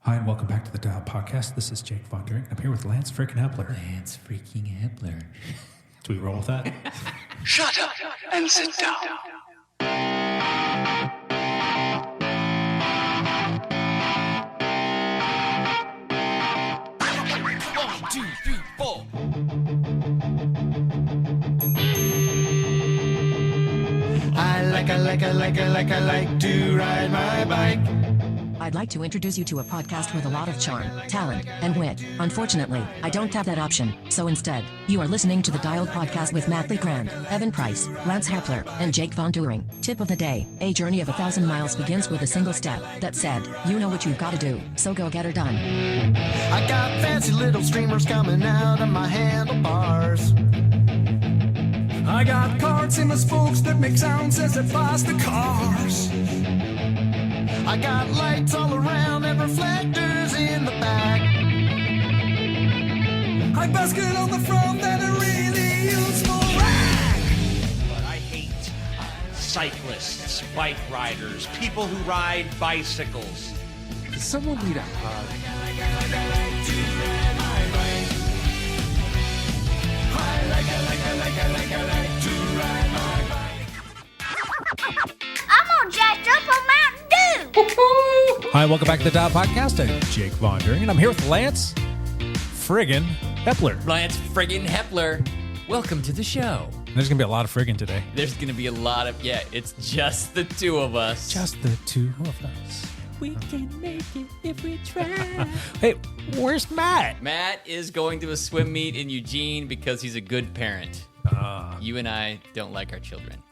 Hi, and welcome back to the Dial Podcast. This is Jake Von During. I'm here with Lance freaking Hepler. Lance freaking Hepler. Do we roll with that? Shut up and sit down. One, two, three, four. I like to ride my bike. I'd like to introduce you to a podcast with a lot of charm, talent, and wit. Unfortunately, I don't have that option, so instead, you are listening to the Dialed Podcast with Matt Legrand, Evan Price, Lance Hepler, and Jake Von During. Tip of the day, a journey of 1,000 miles begins with a single step. That said, you know what you've got to do, so go get her done. I got fancy little streamers coming out of my handlebars. I got carts in my spokes that make sounds as it flies the cars. I got lights all around and reflectors in the back. I basket on the front that are really useful rack. But I hate cyclists, bike riders, people who ride bicycles. Does someone need a hug? I'm all jacked up on Mountain Dew. Hi, and welcome back to the Dial Podcast. I'm Jake Von During, and I'm here with Lance friggin' Hepler. Lance friggin Hepler. Welcome to the show. There's going to be a lot of friggin' today. There's going to be a lot of, it's just the two of us. Just the two of us. We can make it if we try. Hey, where's Matt? Matt is going to a swim meet in Eugene because he's a good parent. You and I don't like our children.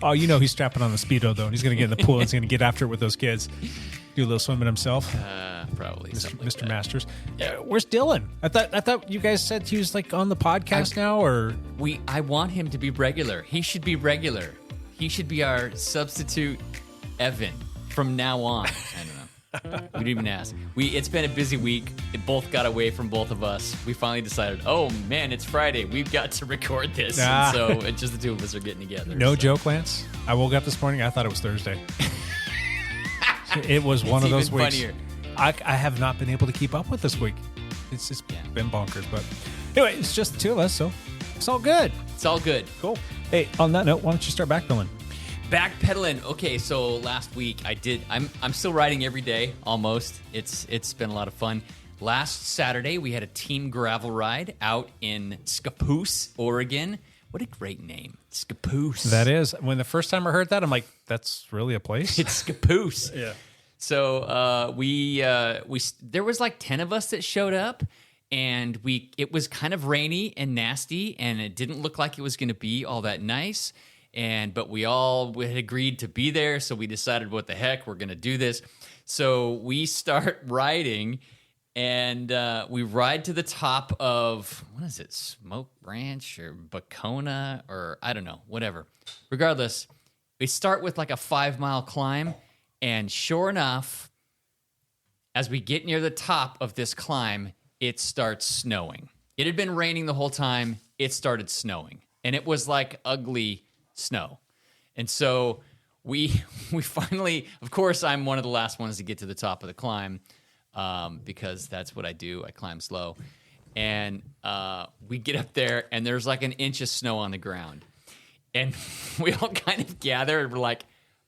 Oh, you know he's strapping on the Speedo, though, and he's going to get in the pool and he's going to get after it with those kids. Do a little swimming himself. Probably. Mr. Masters. Yeah. Where's Dylan? I thought you guys said he was like on the podcast now, or I want him to be regular. He should be regular. He should be our substitute Evan from now on. I don't know. We didn't even ask. It's been a busy week. It both got away from both of us. We finally decided, oh man, it's Friday. We've got to record this. And so it's just the two of us are getting together. No joke, Lance. I woke up this morning. I thought it was Thursday. It was one of those weeks. Funnier. I have not been able to keep up with this week. It's just been bonkers. But anyway, it's just the two of us, so it's all good. It's all good. Cool. Hey, on that note, why don't you start backpedaling? Backpedaling. Okay, so last week I'm still riding every day almost. It's been a lot of fun. Last Saturday we had a team gravel ride out in Scappoose, Oregon. What a great name, Scappoose. That is. When the first time I heard that, I'm like, that's really a place? It's Scappoose. Yeah. So we there was like 10 of us that showed up, and it was kind of rainy and nasty, and it didn't look like it was going to be all that nice. But we had agreed to be there, so we decided, what the heck, we're going to do this. So we start riding, and we ride to the top of, what is it, Smoke Ranch or Bacona, or I don't know, whatever. Regardless, we start with like a 5-mile climb, and sure enough, as we get near the top of this climb, it starts snowing. It had been raining the whole time. It started snowing, and it was like ugly snow. And so we finally, of course, I'm one of the last ones to get to the top of the climb, because that's what I do. I climb slow. And we get up there, and there's like an inch of snow on the ground. And we all kind of gather, and we're like,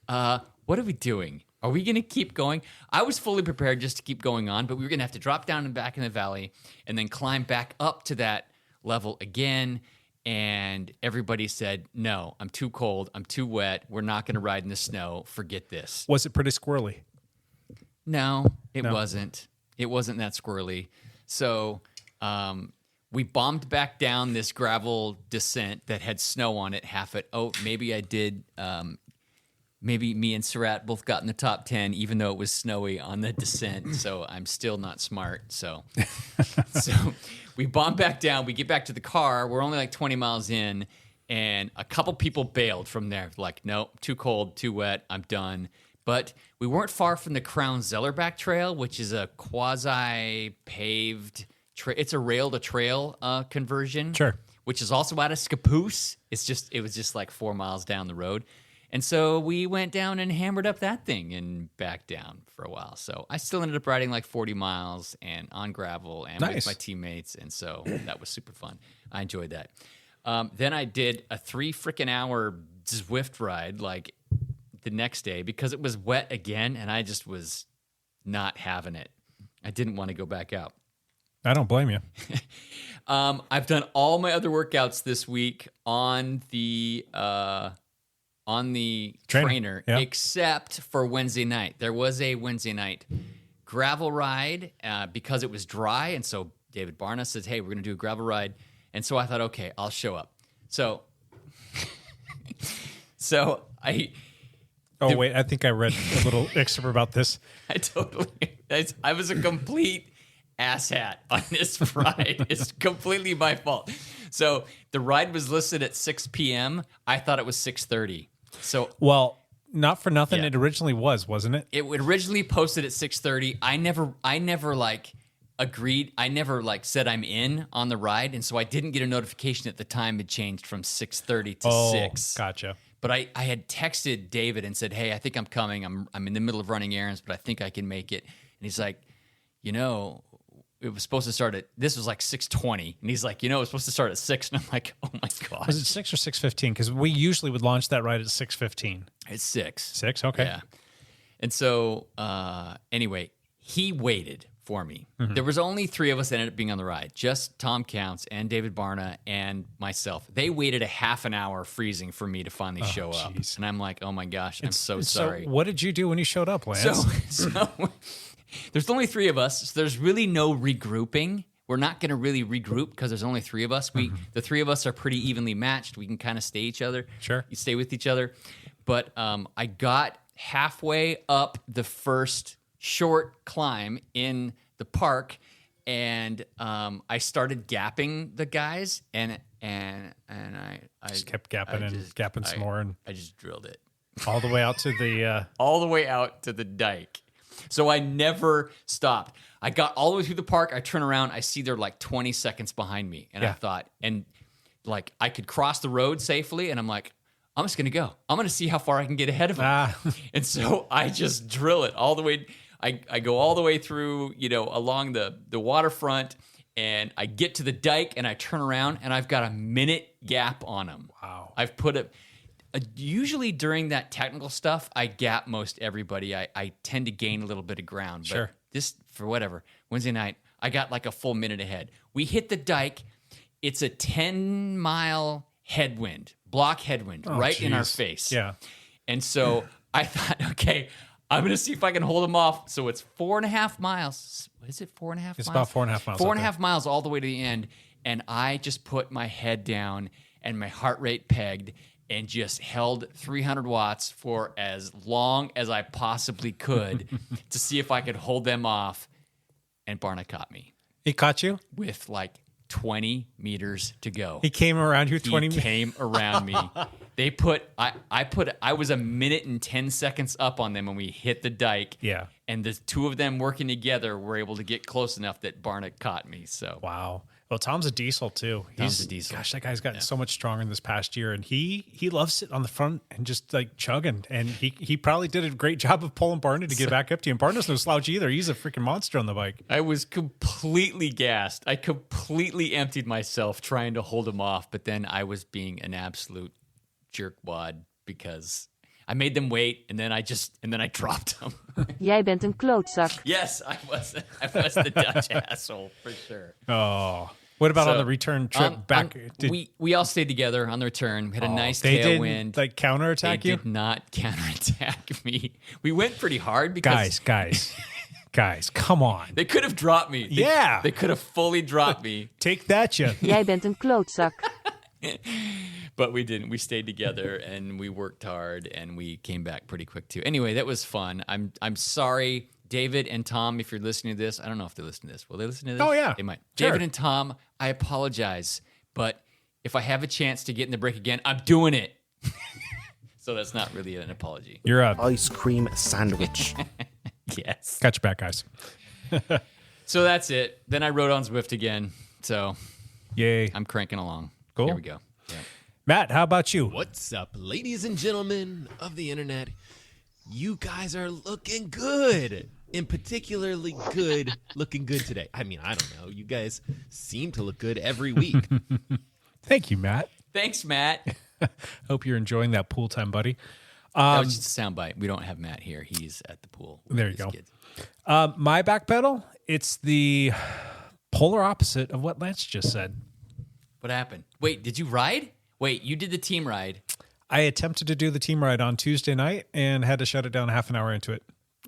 what are we doing? Are we going to keep going? I was fully prepared just to keep going on, but we were going to have to drop down and back in the valley and then climb back up to that level again. And everybody said, no, I'm too cold. I'm too wet. We're not going to ride in the snow. Forget this. Was it pretty squirrely? No, it wasn't. It wasn't that squirrely. So we bombed back down this gravel descent that had snow on it, half it. Oh, maybe I did. Maybe me and Surratt both got in the top 10, even though it was snowy on the descent. So I'm still not smart. So we bomb back down. We get back to the car. We're only like 20 miles in, and a couple people bailed from there. Like, nope, too cold, too wet. I'm done. But we weren't far from the Crown Zellerback Trail, which is a quasi-paved trail. It's a rail-to-trail conversion. Sure. Which is also out of Scappoose. It was just like 4 miles down the road. And so we went down and hammered up that thing and back down for a while. So I still ended up riding like 40 miles and on gravel and with my teammates. And so that was super fun. I enjoyed that. Then I did a 3 freaking hour Zwift ride like the next day because it was wet again. And I just was not having it. I didn't want to go back out. I don't blame you. I've done all my other workouts this week on the trainer, except for Wednesday night. There was a Wednesday night gravel ride because it was dry. And so David Barna says, hey, we're going to do a gravel ride. And so I thought, okay, I'll show up. So wait, I think I read a little excerpt about this. I was a complete asshat on this ride. It's completely my fault. So the ride was listed at 6 p.m. I thought it was 6:30. So not for nothing. Yeah. It originally wasn't it? It originally posted at 6:30. I never like agreed. I never like said I'm in on the ride, and so I didn't get a notification that the time had changed from 6:30 to 6. Gotcha. But I had texted David and said, hey, I think I'm coming. I'm in the middle of running errands, but I think I can make it. And he's like, it was supposed to start this was like 6:20. And he's like, it was supposed to start at 6. And I'm like, oh my God. Was it 6 or 6:15? Because we usually would launch that ride at 6:15. It's 6. 6? Okay. Yeah. And so anyway, he waited for me. Mm-hmm. There was only 3 of us that ended up being on the ride. Just Tom Counts and David Barna and myself. They waited a half an hour freezing for me to finally show up. And I'm like, oh my gosh, I'm so sorry. So what did you do when you showed up, Lance? So there's only 3 of us. So there's really no regrouping. We're not going to really regroup because there's only 3 of us. The 3 of us are pretty evenly matched. We can kind of stay stay with each other. But I got halfway up the first short climb in the park, and I started gapping the guys, and I just kept gapping some more, and I just drilled it all the way out to the all the way out to the dike. So I never stopped. I got all the way through the park. I turn around, I see they're like 20 seconds behind me, and I thought, and like I could cross the road safely, and I'm like, I'm just gonna go. I'm gonna see how far I can get ahead of them. And so I just drill it all the way. I go all the way through, along the waterfront, and I get to the dike, and I turn around, and I've got a minute gap on them. Wow. I've put usually during that technical stuff, I gap most everybody. I tend to gain a little bit of ground. Sure. But this, for whatever, Wednesday night, I got like a full minute ahead. We hit the dike. It's a 10-mile headwind, block headwind, in our face. Yeah. And so I thought, okay, I'm going to see if I can hold them off. So it's 4.5 miles. What is it, 4.5 miles? It's about 4.5 miles. 4.5 miles all the way to the end. And I just put my head down and my heart rate pegged and just held 300 watts for as long as I possibly could to see if I could hold them off. And Barna caught me. He caught you? With like 20 meters to go. He came around you 20 meters? He came around me. I was a minute and 10 seconds up on them when we hit the dike. Yeah. And the 2 of them working together were able to get close enough that Barna caught me. So wow. Well, Tom's a diesel too. Tom's a diesel. Gosh, that guy's gotten so much stronger in this past year, and he loves sitting on the front and just like chugging. And he probably did a great job of pulling Barna to get back up to you. And Barna's no slouch either. He's a freaking monster on the bike. I was completely gassed. I completely emptied myself trying to hold him off, but then I was being an absolute jerkwad because I made them wait, and then I dropped them. Jij bent een klootzak. Yes, I was the Dutch asshole for sure. Oh, what about on the return trip back? We all stayed together on the return. We had a nice they tailwind. Didn't, counterattack you? They did not counterattack me. We went pretty hard because guys, come on. They could have dropped me. They could have fully dropped me. Take that, you. Jij bent een klootzak. But we didn't. We stayed together and we worked hard and we came back pretty quick too. Anyway, that was fun. I'm sorry, David and Tom, if you're listening to this. I don't know if they listen to this. Will they listen to this? Oh, yeah. They might. Sure. David and Tom, I apologize. But if I have a chance to get in the break again, I'm doing it. So that's not really an apology. You're up. Ice cream sandwich. Yes. Got your back, guys. So that's it. Then I rode on Zwift again. So yay. I'm cranking along. Cool. Here we go. Yeah. Matt, how about you? What's up, ladies and gentlemen of the internet? You guys are looking good. In particularly good, looking good today. I mean, I don't know. You guys seem to look good every week. Thank you, Matt. Thanks, Matt. Hope you're enjoying that pool time, buddy. That was just a soundbite. We don't have Matt here. He's at the pool. There you go. My back pedal, it's the polar opposite of what Lance just said. What happened? Wait, did you ride? Wait, you did the team ride. I attempted to do the team ride on Tuesday night and had to shut it down half an hour into it.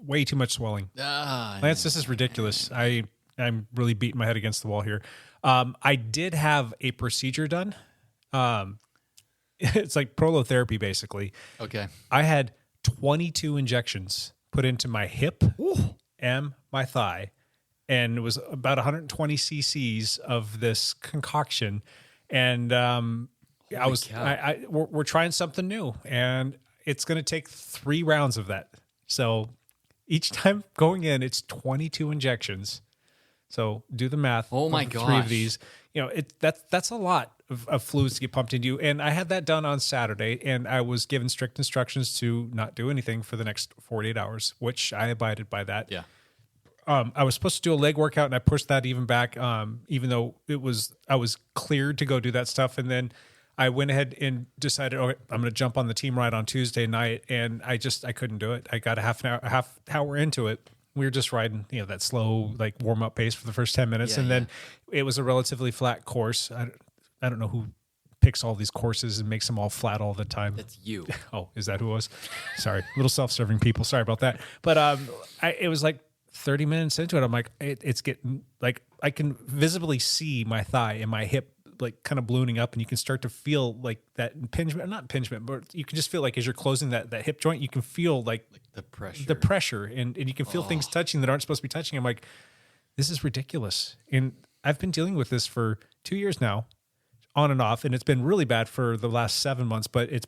Way too much swelling. Lance, this is ridiculous. I'm really beating my head against the wall here. I did have a procedure done. It's like prolotherapy, basically. Okay. I had 22 injections put into my hip and my thigh, and it was about 120 cc's of this concoction. And we're trying something new, and it's going to take 3 rounds of that. So each time going in, it's 22 injections. So do the math. Oh my gosh. 3 of these. You know, that's a lot of fluids to get pumped into you. And I had that done on Saturday, and I was given strict instructions to not do anything for the next 48 hours, which I abided by that. Yeah. I was supposed to do a leg workout, and I pushed that even back, even though I was cleared to go do that stuff. And then I went ahead and decided, okay, I'm going to jump on the team ride on Tuesday night, and I couldn't do it. I got a half hour into it. We were just riding, that slow, like warm up pace for the first 10 minutes. Then it was a relatively flat course. I don't know who picks all these courses and makes them all flat all the time. That's you. Oh, is that who it was? Sorry. Little self-serving people. Sorry about that. But it was like 30 minutes into it. I'm like, it's getting like, I can visibly see my thigh and my hip like kind of ballooning up, and you can start to feel like that impingement, not impingement, but you can just feel like as you're closing that hip joint, you can feel like the pressure, and you can feel things touching that aren't supposed to be touching. I'm like, this is ridiculous. And I've been dealing with this for 2 years now, on and off. And it's been really bad for the last 7 months, but it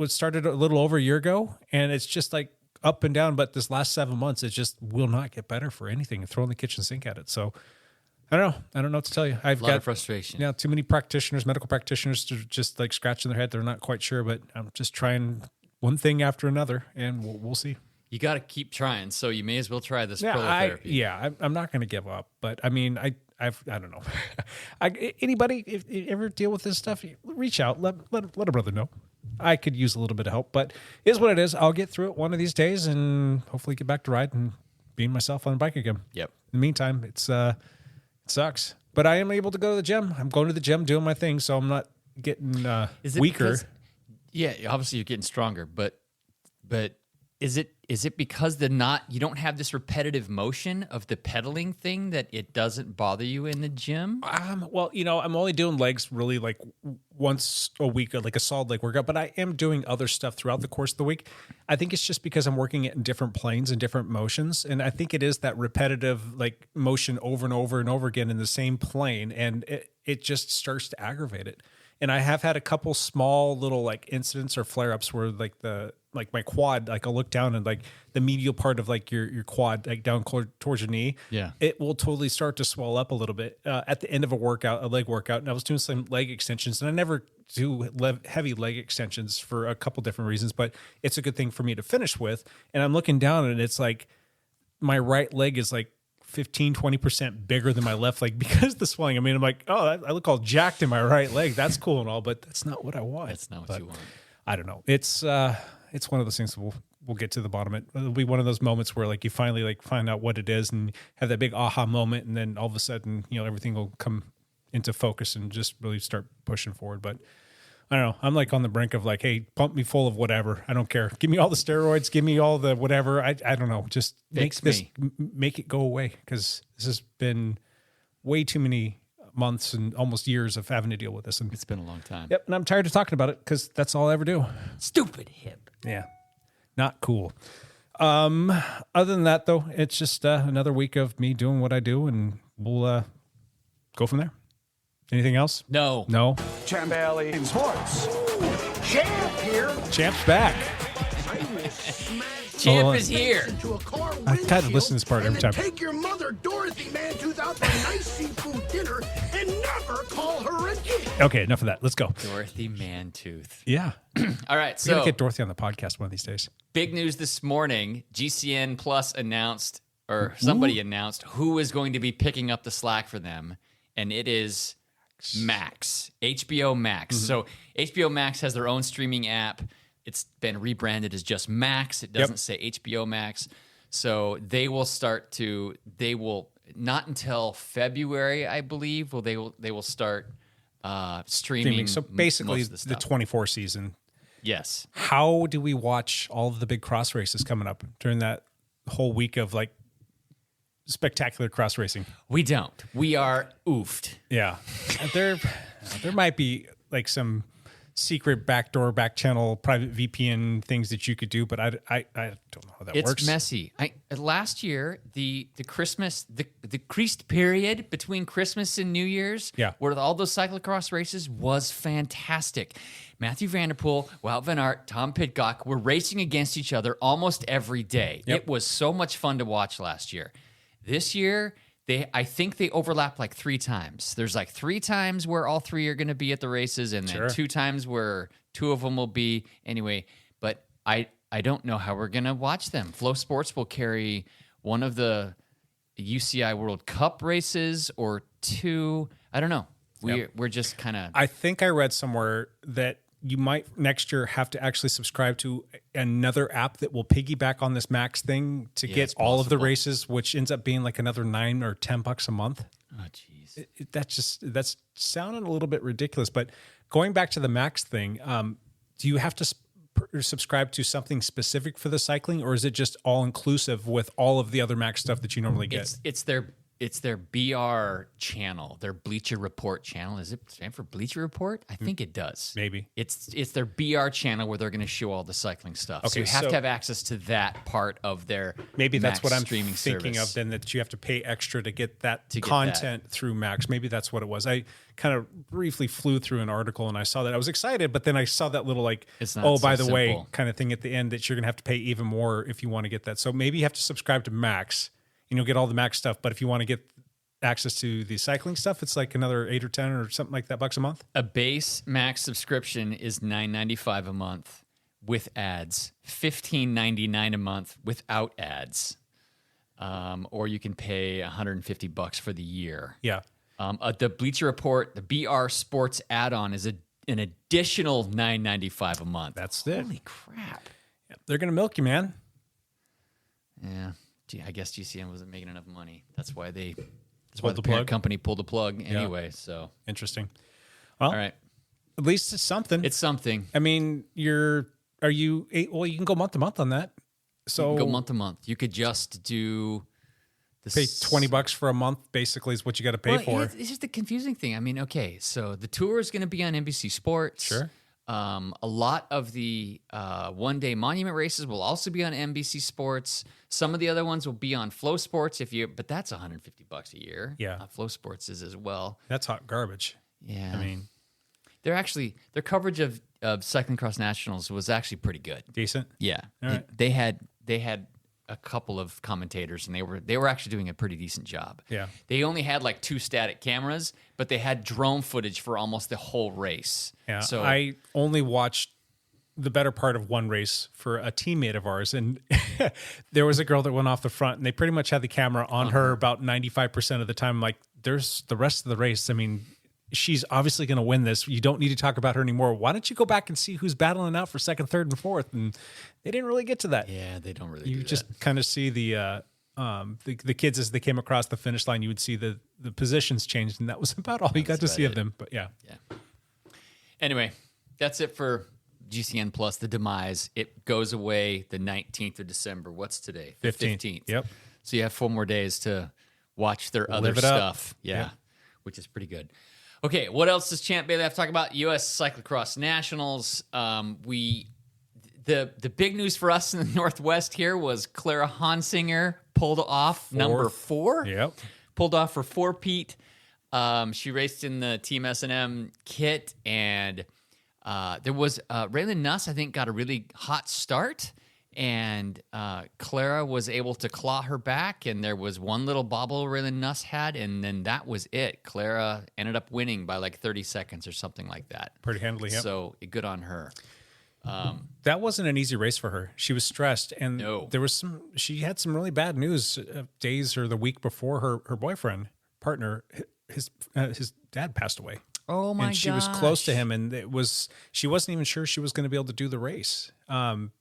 started a little over a year ago, and it's just like up and down. But this last 7 months, it just will not get better for anything. Throwing the kitchen sink at it. So I don't know what to tell you. I've got frustration. Yeah, too many medical practitioners, to just like scratching their head. They're not quite sure, but I'm just trying one thing after another, and we'll see. You got to keep trying, so you may as well try this prolotherapy. I'm not going to give up, but I mean, I don't know. Anybody, if you ever deal with this stuff, reach out. Let a brother know. I could use a little bit of help, but it is what it is. I'll get through it one of these days, and hopefully get back to ride and being myself on a bike again. Yep. In the meantime, it sucks, but I am able to go to the gym. I'm going to the gym doing my thing, so I'm not getting weaker. Obviously you're getting stronger, but is it because you don't have this repetitive motion of the pedaling thing that it doesn't bother you in the gym? Well, I'm only doing legs really like once a week, like a solid leg workout, but I am doing other stuff throughout the course of the week. I think it's just because I'm working it in different planes and different motions. And I think it is that repetitive like motion over and over and over again in the same plane. And it just starts to aggravate it. And I have had a couple small little like incidents or flare-ups where like my quad, like I'll look down and like the medial part of like your quad, like down towards your knee. Yeah. It will totally start to swell up a little bit at the end of a leg workout. And I was doing some leg extensions, and I never do heavy leg extensions for a couple different reasons, but it's a good thing for me to finish with. And I'm looking down, and it's like my right leg is like 15-20% bigger than my left leg because of the swelling. I mean, I'm like, oh, I look all jacked in my right leg. That's cool and all, but that's not what I want. That's not what you want. I don't know. It's one of those things that we'll get to the bottom of it. It'll be one of those moments where like you finally like find out what it is and have that big aha moment, and then all of a sudden, everything will come into focus and just really start pushing forward. But I don't know. I'm like on the brink of like, hey, pump me full of whatever. I don't care. Give me all the steroids. Give me all the whatever. I don't know. Just make it go away, because this has been way too many months and almost years of having to deal with this. And it's been a long time. Yep. And I'm tired of talking about it because that's all I ever do. Stupid hip. Yeah. Not cool. Other than that, though, it's just another week of me doing what I do, and we'll go from there. Anything else? No. Champ Bailey in sports. Champ here. Champ's back. Champ is here. I kind of listen to this part every time. Take your mother, Dorothy Mantooth, out for a nice seafood dinner and never call her again. Okay, enough of that. Let's go. Dorothy Mantooth. Yeah. All right, We gotta so get Dorothy on the podcast one of these days. big news this morning. GCN Plus announced, or somebody announced, who is going to be picking up the slack for them, and it is Max, HBO Max. So HBO Max has their own streaming app. It's been rebranded as just Max. It doesn't say HBO Max. So they will not until February, I believe, they will start streaming. So basically, most of the stuff. 24 season. Yes. How do we watch all of the big cross races coming up during that whole week of like spectacular cross racing? We don't. We are oofed. Yeah. there might be like some secret backdoor, back channel, private VPN things that you could do, but I don't know how that works. It's messy. Last year, the Christmas, the creased period between Christmas and New Year's, where all those cyclocross races was fantastic. Matthew Vanderpool, Wout van Aert, Tom Pidcock were racing against each other almost every day. It was so much fun to watch last year. This year, I think they overlap like 3 times. There's like 3 times where all 3 are going to be at the races, and then 2 times where 2 of them will be anyway. But I don't know how we're going to watch them. Flow Sports will carry one of the UCI World Cup races or 2. I don't know. We're just kind of. I think I read somewhere that you might next year have to actually subscribe to another app that will piggyback on this Max thing to get all of the races, which ends up being like another $9 or $10 a month. Oh, jeez. That's sounding a little bit ridiculous. But going back to the Max thing, do you have to subscribe to something specific for the cycling, or is it just all inclusive with all of the other Max stuff that you normally get? It's their BR channel, their Bleacher Report channel. Does it stand for Bleacher Report? I think it does. Maybe. It's their BR channel where they're going to show all the cycling stuff. Okay, so you have to have access to that part of their maybe that's Max what I'm streaming thinking service. of, then, that you have to pay extra to get that get content through Max. Maybe that's what it was. I kind of briefly flew through an article and I saw that. I was excited, but then I saw that little like, It's not oh, so by the way, simple. kind of thing at the end that you're going to have to pay even more if you want to get that. So maybe you have to subscribe to Max and you'll get all the Max stuff. But if you want to get access to the cycling stuff, it's like another 8 or 10 or something like that bucks a month. A base Max subscription is $9.95 a month with ads, $15.99 a month without ads, or you can pay $150 for the year. Yeah. The Bleacher Report, the BR Sports add-on is an additional $9.95 a month. That's it. Holy crap! Yeah, they're gonna milk you, man. Yeah, gee, I guess GCN wasn't making enough money. That's why the the parent plug? company pulled the plug anyway. So Interesting. Well, all right, at least it's something. it's something. I mean, you can go month to month on that. So You can go month to month. You could just do the pay $20 for a month basically is what you got to pay for. It's just the confusing thing. I mean, okay, so the tour is going to be on NBC Sports. Sure. A lot of the one-day monument races will also be on NBC Sports. Some of the other ones will be on Flow Sports but that's $150 a year. Yeah. Flow Sports is as well. That's hot garbage. Yeah. I mean, their coverage of Cycling Cross Nationals was actually pretty good. decent. Yeah. All right. They had a couple of commentators, and they were actually doing a pretty decent job. Yeah. They only had like 2 static cameras, but they had drone footage for almost the whole race. Yeah. So I only watched the better part of one race for a teammate of ours, and there was a girl that went off the front, and they pretty much had the camera on her about 95% of the time. Like, there's the rest of the race. I mean, she's obviously going to win this. You don't need to talk about her anymore. Why don't you go back and see who's battling out for second, third, and fourth? And they didn't really get to that. yeah, they don't really. You do just that. kind of see the kids as they came across the finish line. You would see the positions changed, and that was about all you got to see of them. But yeah. Anyway, that's it for GCN Plus. The demise. It goes away the 19th of December. What's today? The 15th. Yep. So you have 4 more days to watch their other Live it up. stuff. Yeah, Yeah. which is pretty good. Okay, what else does Champ Bailey have to talk about? U.S. Cyclocross Nationals. The big news for us in the Northwest here was Clara Hansinger pulled off number 4. Yep. Pulled off for 4-peat. She raced in the Team S&M kit, and there was Raylan Nuss, I think, got a really hot start, and Clara was able to claw her back, and there was one little bobble really Nuss had, and then that was it. Clara ended up winning by like 30 seconds or something like that. Pretty handily, yep. So good on her. That wasn't an easy race for her. She was stressed, and No. there was she had some really bad news days or the week before her partner, his dad passed away. Oh my gosh. And she was close to him, and she wasn't even sure she was going to be able to do the race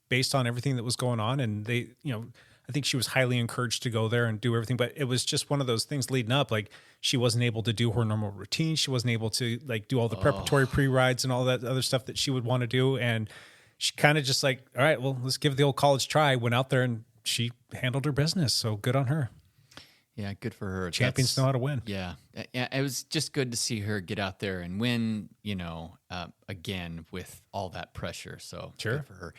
based on everything that was going on. And I think she was highly encouraged to go there and do everything, but it was just one of those things leading up. Like, she wasn't able to do her normal routine. She wasn't able to like do all the preparatory pre-rides and all that other stuff that she would want to do. And she kind of just like, all right, well, let's give the old college try. Went out there and she handled her business. So good on her. Yeah, good for her. Champions know how to win. Yeah. It was just good to see her get out there and win, again with all that pressure. So Sure. Good for her.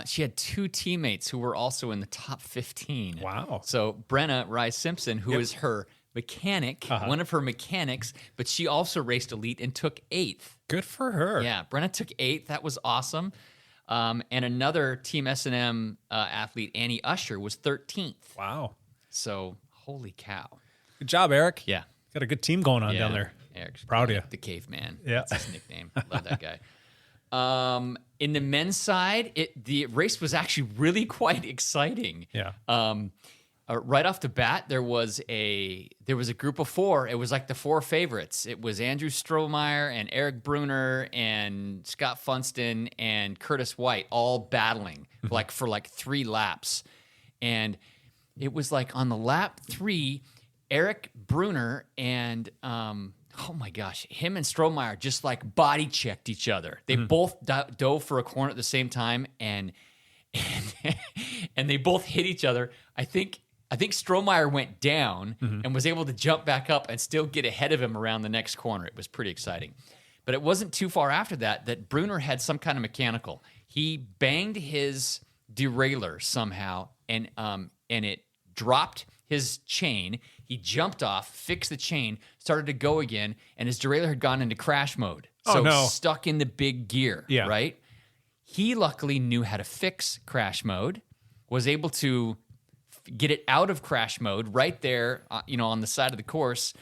She had two teammates who were also in the top 15. Wow. So Brenna Rice-Simpson, who is her mechanic, one of her mechanics, but she also raced elite and took 8th. Good for her. Yeah, Brenna took 8th. That was awesome. And another Team S&M athlete, Annie Usher, was 13th. Wow. So, holy cow. Good job, Eric. Yeah. Got a good team going on down there. Eric's Proud of you. The caveman. Yeah. That's his nickname. Love that guy. In the men's side, the race was actually really quite exciting. Yeah. Right off the bat, there was a group of 4. It was like the 4 favorites. It was Andrew Strohmeyer and Eric Bruner and Scott Funston and Curtis White all battling for 3 laps. And it was like on the lap 3, Eric Bruner and oh my gosh, him and Strohmeyer just like body checked each other. They both dove for a corner at the same time, and they both hit each other. I think Strohmeyer went down and was able to jump back up and still get ahead of him around the next corner. It was pretty exciting. But it wasn't too far after that Bruner had some kind of mechanical. He banged his derailleur somehow, and it dropped his chain. He jumped off, fixed the chain, started to go again, and his derailleur had gone into crash mode. So stuck in the big gear, right? He luckily knew how to fix crash mode, was able to get it out of crash mode right there, on the side of the course,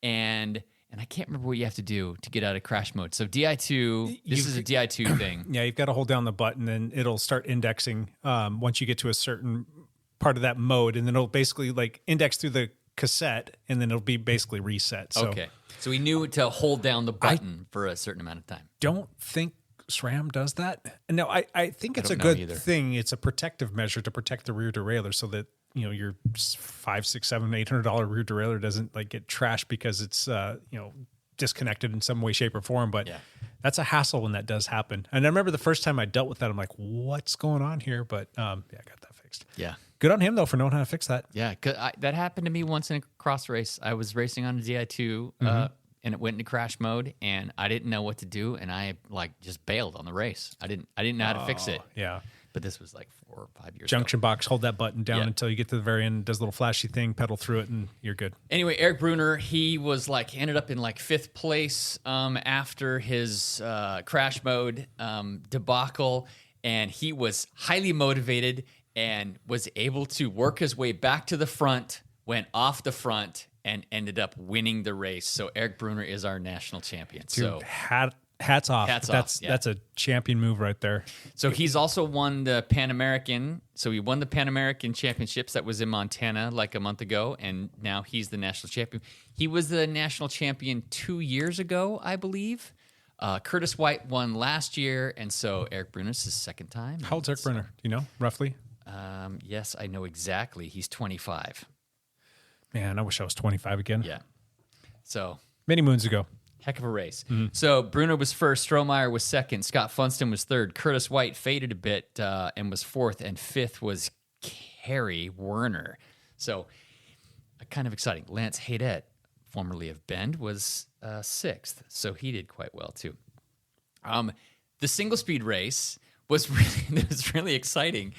and I can't remember what you have to do to get out of crash mode. So DI2, this is a DI2 thing. Yeah, you've got to hold down the button, and it'll start indexing once you get to a certain part of that mode, and then it'll basically like index through the cassette, and then it'll be basically reset. So okay. So we knew to hold down the button for a certain amount of time. Don't think SRAM does that. No, I think it's a don't know good either. thing. It's a protective measure to protect the rear derailleur so that, your $500, $600, $800 rear derailleur doesn't like get trashed because it's, disconnected in some way, shape, or form. But that's a hassle when that does happen. And I remember the first time I dealt with that, I'm like, what's going on here? But I got that fixed. Yeah. Good on him, though, for knowing how to fix that. Yeah, 'cause that happened to me once in a cross race. I was racing on a DI2, and it went into crash mode, and I didn't know what to do, and I just bailed on the race. I didn't know how to fix it. Yeah. But this was like 4 or 5 years Junction ago. box, hold that button down until you get to the very end, does a little flashy thing, pedal through it, and you're good. Anyway, Eric Bruner, he was ended up in 5th place after his crash mode debacle, and he was highly motivated and was able to work his way back to the front, went off the front, and ended up winning the race. So Eric Bruner is our national champion. Dude, So hats off. Hats off. That's a champion move right there. So he's also won the Pan American. So he won the Pan American Championships that was in Montana like a month ago, and now he's the national champion. He was the national champion 2 years ago, I believe. Curtis White won last year, and so Eric Bruner's his second time. How old's Eric Bruner? Do you know, roughly? Yes, I know exactly. He's 25. Man, I wish I was 25 again. Yeah. So many moons ago. Heck of a race. So Bruner was first, Strohmeyer was second, Scott Funston was third, Curtis White faded a bit and was fourth, and fifth was Kerry Werner. So kind of exciting. Lance Haydett, formerly of Bend, was sixth, so he did quite well too. The single speed race was really exciting.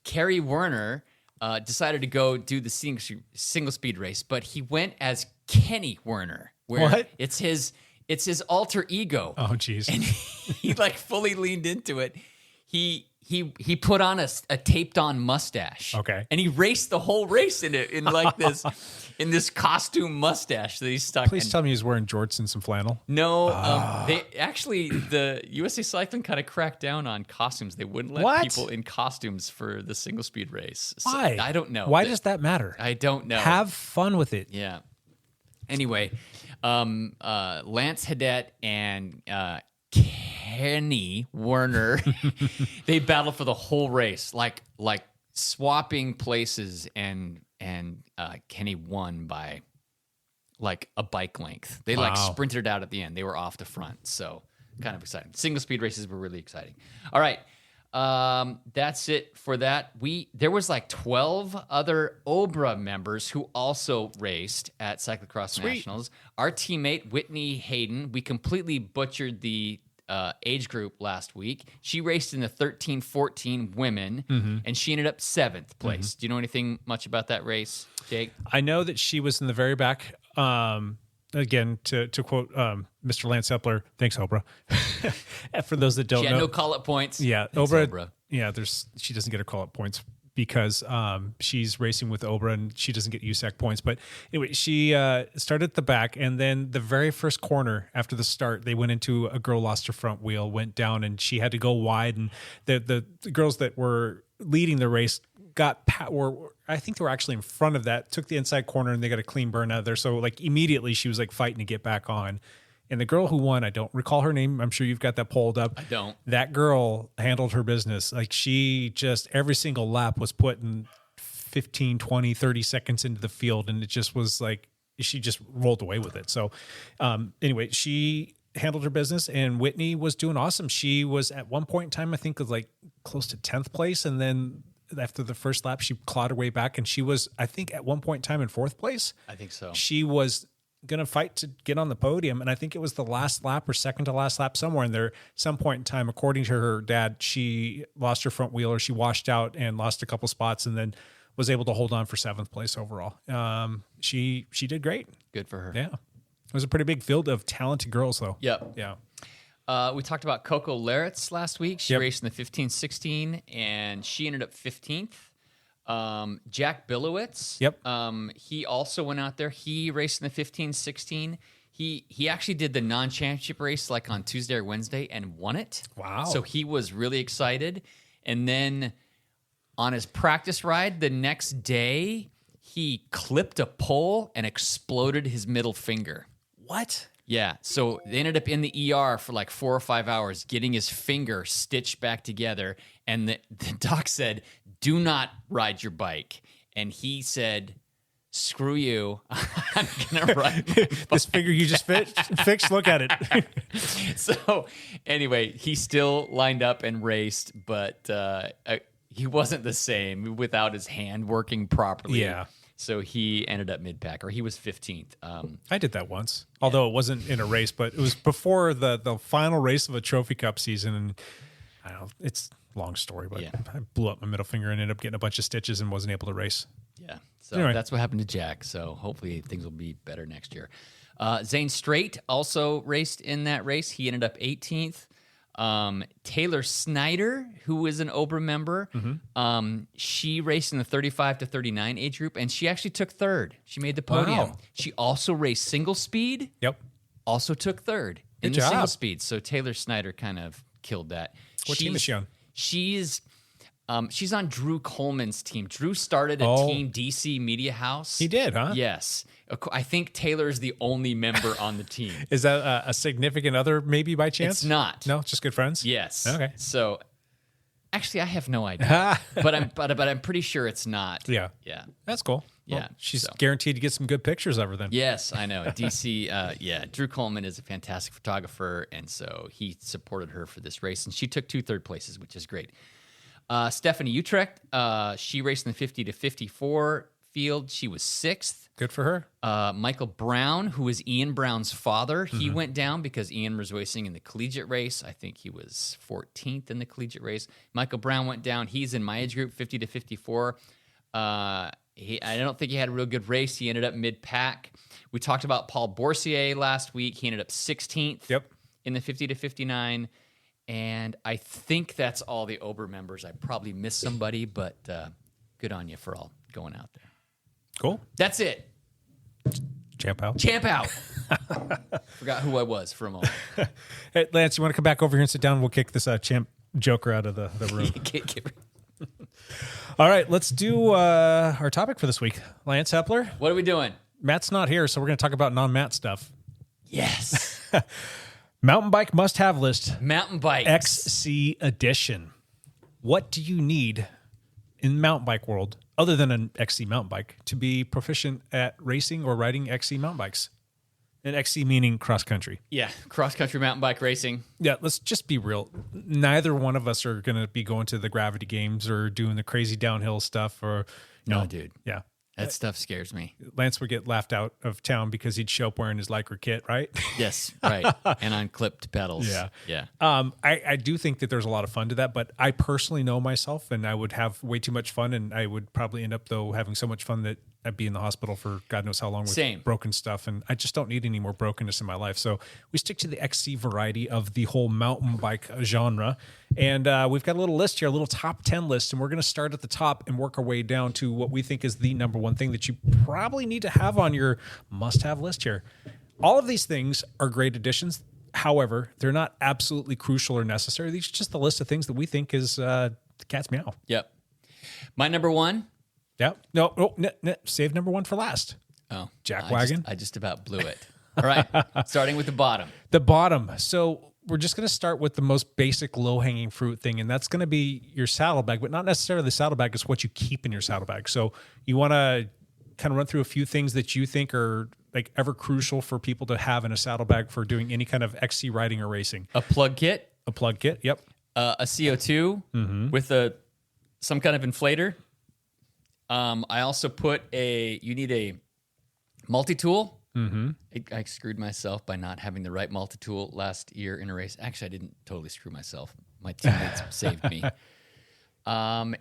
Kerry Werner decided to go do the single speed race, but he went as Kenny Werner. Where what? It's his alter ego. Oh, geez. And he fully leaned into it. He he put on a taped on mustache. Okay. And he raced the whole race in like this costume mustache that he stuck. Please tell me he's wearing jorts and some flannel. No, they actually, the USA Cycling kind of cracked down on costumes. They wouldn't let What? people in costumes for the single speed race. So, Why? I don't know. Why does that matter? I don't know. Have fun with it. Yeah. Anyway, Lance Hadet and Kenny Werner, they battled for the whole race, like swapping places, and Kenny won by like a bike length. They like sprinted out at the end. They were off the front, so kind of exciting. Single speed races were really exciting. All right. That's it for that. There was like 12 other OBRA members who also raced at Cyclocross Nationals. Our teammate Whitney Hayden, we completely butchered the age group last week. She raced in the 13-14 women, and she ended up 7th place. Do you know anything much about that race, Jake? I know that she was in the very back. Again, to quote Mr. Lance Epler, thanks, Oprah. For those that don't She know, had no call-up points. Yeah, Thanks, Oprah. Yeah, she doesn't get her call-up points because she's racing with Oprah and she doesn't get USAC points. But anyway, she started at the back, and then the very first corner after the start, they went into a girl lost her front wheel, went down, and she had to go wide. And the girls that were leading the race I think they were actually in front of that, took the inside corner, and they got a clean burn out of there. So like immediately she was like fighting to get back on. And the girl who won, I don't recall her name. I'm sure you've got that pulled up. I don't. That girl handled her business. Like she just, every single lap was putting 15, 20, 30 seconds into the field. And it just was like, she just rolled away with it. So anyway, she handled her business, and Whitney was doing awesome. She was at one point in time, I think, was like close to 10th place. And then after the first lap, she clawed her way back, and she was, I think, at one point in time in 4th place. I think so. She was going to fight to get on the podium, and I think it was the last lap or second to last lap, somewhere in there, some point in time, according to her dad, she lost her front wheel, or she washed out and lost a couple spots, and then was able to hold on for 7th place overall. She did great. Good for her. Yeah. It was a pretty big field of talented girls, though. Yep. Yeah. We talked about Coco Laritz last week. She raced in the 15-16, and she ended up 15th. Jack Billowitz. Yep. He also went out there. He raced in the 15-16. He actually did the non-championship race like on Tuesday or Wednesday and won it. Wow. So he was really excited. And then on his practice ride the next day, he clipped a pole and exploded his middle finger. What? Yeah, so they ended up in the ER for like 4 or 5 hours getting his finger stitched back together. And the doc said, do not ride your bike. And he said, screw you. I'm going to ride my This finger you just fixed, look at it. So anyway, he still lined up and raced, but he wasn't the same without his hand working properly. Yeah. So he ended up mid-pack, or he was 15th. I did that once, although it wasn't in a race, but it was before the final race of a Trophy Cup season. And I don't know, it's a long story, but I blew up my middle finger and ended up getting a bunch of stitches and wasn't able to race. Yeah, so Anyway. that's what happened to Jack. So hopefully things will be better next year. Zane Strait also raced in that race. He ended up 18th. Taylor Snyder, who was an OBRA member, she raced in the 35-39 age group, and she actually took 3rd. She made the podium. Wow. She also raced single speed. Yep. Also took 3rd in Good the single job. speed. So Taylor Snyder kind of killed that. What team is she on? She's on Drew Coleman's team. Drew started a team, DC Media House. He did, huh? Yes. I think Taylor's the only member on the team. Is that a significant other, maybe by chance? It's not. No, just good friends. Yes. Okay. So, actually, I have no idea, but I'm pretty sure it's not. Yeah. Yeah. That's cool. Yeah, Well, she's so. guaranteed to get some good pictures of her then. Yes, I know. DC. Drew Coleman is a fantastic photographer, and so he supported her for this race, and she took 2 third places, which is great. Stephanie Utrecht, she raced in the 50-54 field. She was 6th. Good for her. Michael Brown, who is Ian Brown's father, he went down because Ian was racing in the collegiate race. I think he was 14th in the collegiate race. Michael Brown went down. He's in my age group, 50-54. I don't think he had a real good race. He ended up mid-pack. We talked about Paul Boursier last week. He ended up 16th Yep. in the 50-59. And I think that's all the Ober members. I probably missed somebody, but good on you for all going out there. Cool. That's it. Champ out. Champ out. Forgot who I was for a moment. Hey, Lance, you want to come back over here and sit down? We'll kick this champ joker out of the room. All right, let's do our topic for this week. Lance Hepler. What are we doing? Matt's not here, so we're going to talk about non-Matt stuff. Yes. Mountain bike must-have list. Mountain bikes. XC edition. What do you need in the mountain bike world, other than an XC mountain bike, to be proficient at racing or riding XC mountain bikes? And XC meaning cross-country. Yeah, cross-country mountain bike racing. Yeah, let's just be real. Neither one of us are going to be going to the gravity games or doing the crazy downhill stuff. Or No, dude. Yeah. That stuff scares me. Lance would get laughed out of town because he'd show up wearing his Lycra kit, right? Yes, right. And on clipped pedals. Yeah. Yeah. I do think that there's a lot of fun to that, but I personally know myself and I would have way too much fun, and I would probably end up, though, having so much fun that I'd be in the hospital for God knows how long with broken stuff, and I just don't need any more brokenness in my life. So we stick to the XC variety of the whole mountain bike genre, and we've got a little list here, a little top 10 list, and we're going to start at the top and work our way down to what we think is the number one thing that you probably need to have on your must-have list here. All of these things are great additions. However, they're not absolutely crucial or necessary. These are just the list of things that we think is the cat's meow. Yep. My number one. Yeah. No, save number one for last. Oh. Jack wagon. I just about blew it. All right. Starting with the bottom. The bottom. So we're just going to start with the most basic low-hanging fruit thing, and that's going to be your saddlebag, but not necessarily the saddlebag. It's what you keep in your saddlebag. So you want to kind of run through a few things that you think are like ever crucial for people to have in a saddlebag for doing any kind of XC riding or racing. A plug kit. A plug kit. Yep. A CO2 with some kind of inflator. I also put you need a multi-tool. Mm-hmm. I screwed myself by not having the right multi-tool last year in a race. Actually, I didn't totally screw myself. My teammates saved me. What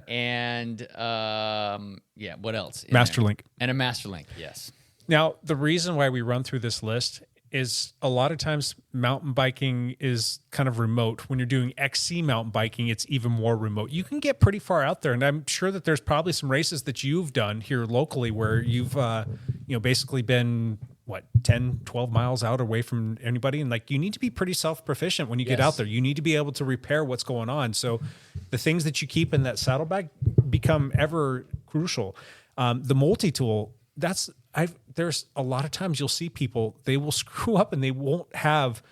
else? Master Link. And a Master Link, yes. Now, the reason why we run through this list is a lot of times mountain biking is kind of remote. When you're doing XC mountain biking, it's even more remote. You can get pretty far out there, and I'm sure that there's probably some races that you've done here locally where you've basically been 10, 12 miles out away from anybody, and like you need to be pretty self-proficient when you get out there. You need to be able to repair what's going on. So the things that you keep in that saddlebag become ever crucial. The multi-tool, there's a lot of times you'll see people, they will screw up and they won't have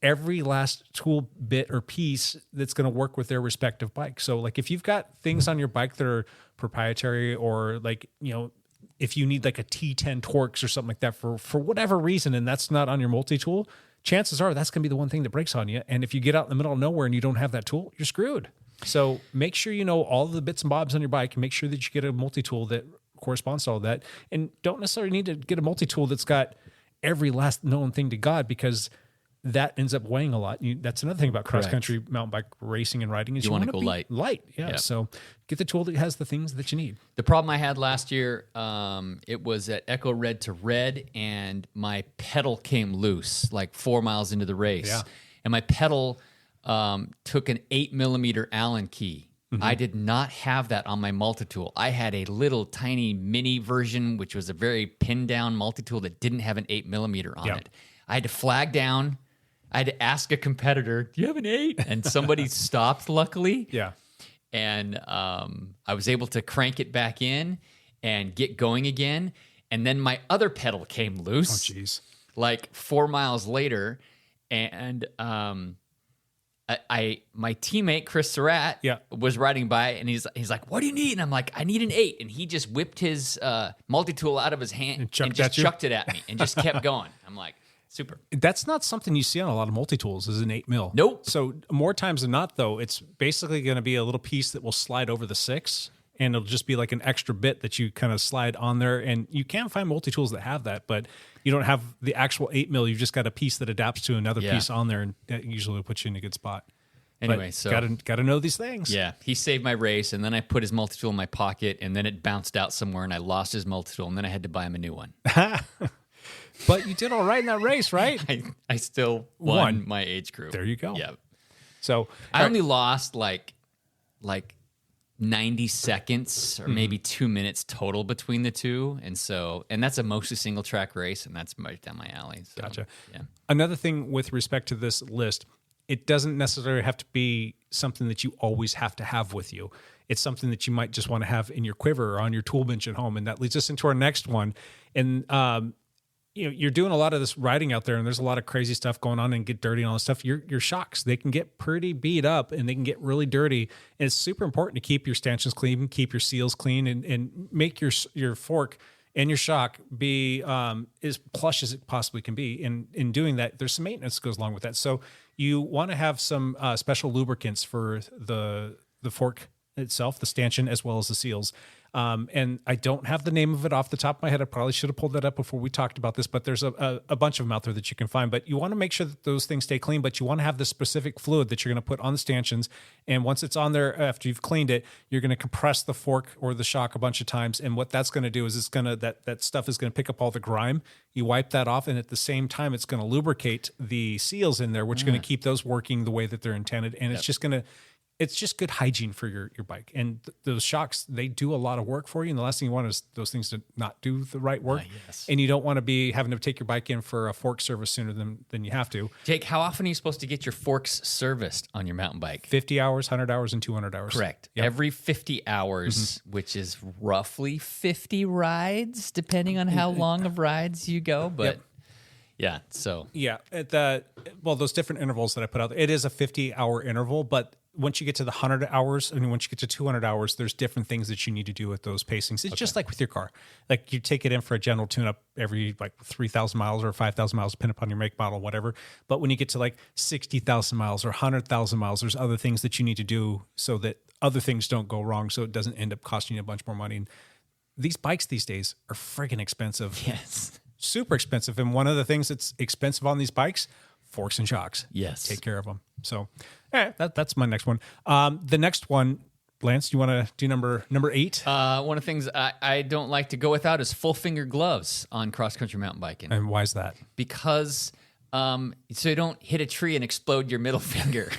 every last tool bit or piece that's going to work with their respective bike. So like if you've got things on your bike that are proprietary, or like, if you need like a T10 Torx or something like that for whatever reason, and that's not on your multi-tool, chances are that's going to be the one thing that breaks on you. And if you get out in the middle of nowhere and you don't have that tool, you're screwed. So make sure you know all of the bits and bobs on your bike, and make sure that you get a multi-tool that corresponds to all that. And don't necessarily need to get a multi-tool that's got every last known thing to God, because that ends up weighing a lot. That's another thing about cross-country mountain bike racing and riding is you want to go light. Yeah. Yep. So get the tool that has the things that you need. The problem I had last year, it was at Echo Red to Red, and my pedal came loose like 4 miles into the race. Yeah. And my pedal took an 8mm Allen key. Mm-hmm. I did not have that on my multi-tool. I had a little tiny mini version, which was a very pinned down multi-tool that didn't have an 8mm on it. I had to flag down. I had to ask a competitor, do you have an 8? And somebody stopped, luckily. Yeah. And I was able to crank it back in and get going again. And then my other pedal came loose. Oh, jeez. Like 4 miles later. And my teammate Chris Surratt was riding by, and he's like, "What do you need?" And I'm like, "I need an 8." And he just whipped his multi-tool out of his hand and just chucked it at me and just kept going. I'm like, super. That's not something you see on a lot of multi-tools, is an 8mm. Nope. So more times than not, though, it's basically going to be a little piece that will slide over the 6, and it'll just be like an extra bit that you kind of slide on there. And you can find multi-tools that have that, but you don't have the actual 8mm. You've just got a piece that adapts to another piece on there, and that usually will put you in a good spot. Anyway, but so gotta know these things. Yeah, he saved my race, and then I put his multi-tool in my pocket, and then it bounced out somewhere, and I lost his multi-tool, and then I had to buy him a new one. But you did all right in that race, right? I still won my age group. There you go. Yeah. So I only lost like 90 seconds or maybe 2 minutes total between the two. And that's a mostly single track race, and that's right down my alley. So, Gotcha. Yeah. Another thing with respect to this list, it doesn't necessarily have to be something that you always have to have with you. It's something that you might just want to have in your quiver or on your tool bench at home. And that leads us into our next one. And, you're doing a lot of this riding out there, and there's a lot of crazy stuff going on and get dirty and all this stuff. Your shocks, they can get pretty beat up and they can get really dirty. And it's super important to keep your stanchions clean, keep your seals clean, and make your fork and your shock be as plush as it possibly can be. And in doing that, there's some maintenance that goes along with that. So you want to have some special lubricants for the fork itself, the stanchion, as well as the seals. And I don't have the name of it off the top of my head. I probably should have pulled that up before we talked about this, but there's a bunch of them out there that you can find. But you want to make sure that those things stay clean, but you want to have the specific fluid that you're going to put on the stanchions. And once it's on there, after you've cleaned it, you're going to compress the fork or the shock a bunch of times. And what that's going to do is that stuff is going to pick up all the grime. You wipe that off, and at the same time, it's going to lubricate the seals in there, which are going to keep those working the way that they're intended. And it's just good hygiene for your bike. And those shocks, they do a lot of work for you. And the last thing you want is those things to not do the right work. Yes. And you don't want to be having to take your bike in for a fork service sooner than you have to. Jake, how often are you supposed to get your forks serviced on your mountain bike? 50 hours, 100 hours, and 200 hours. Correct. Yep. Every 50 hours, which is roughly 50 rides, depending on how long of rides you go. But yeah, so. Yeah. Those different intervals that I put out there, it is a 50-hour interval, but once you get to the 100 hours, I mean, once you get to 200 hours, there's different things that you need to do with those pacings. It's just like with your car. Like you take it in for a general tune-up every 3,000 miles or 5,000 miles, depending upon your make, model, whatever. But when you get to 60,000 miles or 100,000 miles, there's other things that you need to do so that other things don't go wrong, so it doesn't end up costing you a bunch more money. And these bikes these days are friggin' expensive. Yes. Super expensive. And one of the things that's expensive on these bikes, forks and shocks. Yes. Take care of them. So that's my next one. The next one, Lance, do you want to do number 8? One of the things I don't like to go without is full finger gloves on cross-country mountain biking. And why is that? Because so you don't hit a tree and explode your middle finger.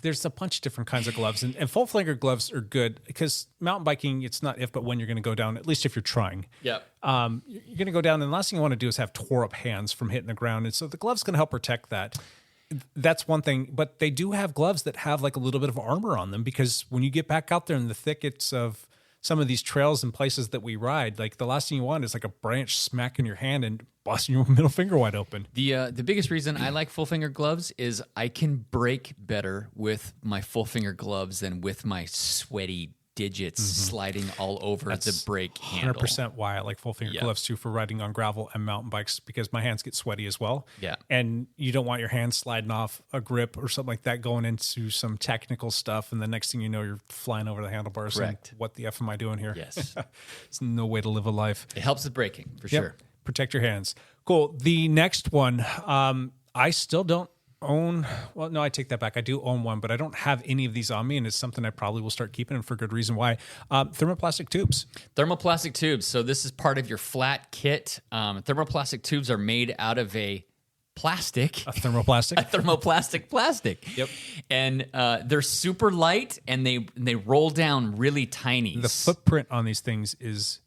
There's a bunch of different kinds of gloves, and full finger gloves are good because mountain biking, it's not if but when you're going to go down, at least if you're trying. Yep. You're going to go down, and the last thing you want to do is have tore up hands from hitting the ground. And so the gloves can help protect that. That's one thing, but they do have gloves that have a little bit of armor on them because when you get back out there in the thickets of some of these trails and places that we ride, the last thing you want is a branch smacking your hand and busting your middle finger wide open. The biggest reason I like full finger gloves is I can brake better with my full finger gloves than with my sweaty digits sliding all over the brake handle. 100% why I like full finger gloves too for riding on gravel and mountain bikes because my hands get sweaty as well. Yeah. And you don't want your hands sliding off a grip or something like that going into some technical stuff. And the next thing you know, you're flying over the handlebars. Correct. And what the F am I doing here? Yes. It's no way to live a life. It helps with braking for sure. Protect your hands. Cool. The next one, I still don't own. Well, no, I take that back. I do own one, but I don't have any of these on me, and it's something I probably will start keeping, and for good reason why. Thermoplastic tubes. Thermoplastic tubes. So this is part of your flat kit. Thermoplastic tubes are made out of a plastic. A thermoplastic? A thermoplastic plastic. Yep. And they're super light, and they roll down really tiny. The footprint on these things is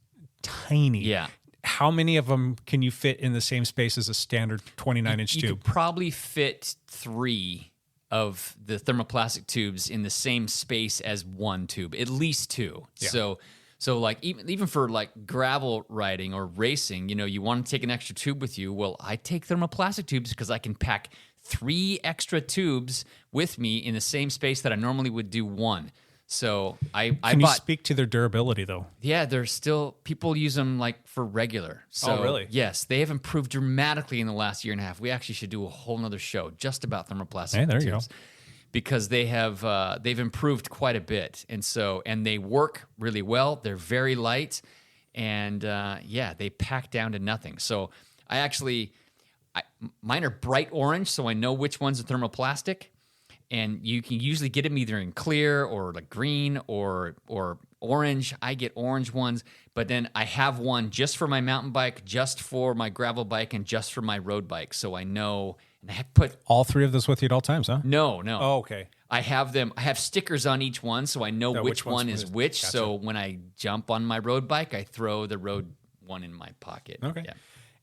tiny. Yeah. How many of them can you fit in the same space as a standard 29-inch tube? You could probably fit 3 of the thermoplastic tubes in the same space as one tube, at least 2. Yeah. So even for gravel riding or racing, you want to take an extra tube with you. Well, I take thermoplastic tubes because I can pack 3 extra tubes with me in the same space that I normally would do 1. So Can you speak to their durability though? Yeah, there's still people use them for regular. So, oh, really? Yes, they have improved dramatically in the last year and a half. We actually should do a whole nother show just about thermoplastic. Hey, there tubes you go. Because they've improved quite a bit, and they work really well. They're very light, and they pack down to nothing. So mine are bright orange, so I know which one's a thermoplastic. And you can usually get them either in clear or green or orange. I get orange ones, but then I have one just for my mountain bike, just for my gravel bike, and just for my road bike. So I know, and I have put all three of those with you at all times, huh? no. Oh, okay. I have them. I have stickers on each one, so I know which one is which. Gotcha. So when I jump on my road bike, I throw the road one in my pocket. Okay.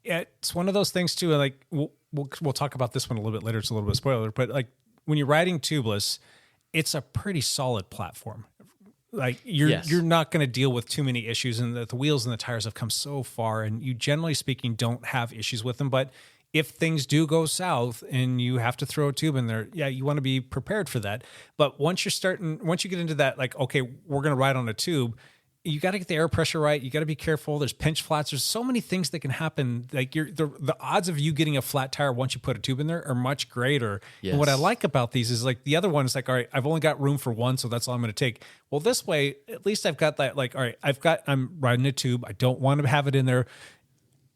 Yeah, it's one of those things too. Like we'll talk about this one a little bit later. It's a little bit spoiler, but like when you're riding tubeless, it's a pretty solid platform. Like you're not going to deal with too many issues, and the wheels and the tires have come so far, and you generally speaking don't have issues with them. But if things do go south and you have to throw a tube in there, yeah, you want to be prepared for that. But once you get into that, like, okay, we're going to ride on a tube, you got to get the air pressure right. You got to be careful. There's pinch flats. There's so many things that can happen. Like the odds of you getting a flat tire once you put a tube in there are much greater. Yes. And what I like about these is like the other one is like, all right, I've only got room for one, so that's all I'm going to take. Well, this way, at least I've got that. Like, all right, I'm riding a tube. I don't want to have it in there.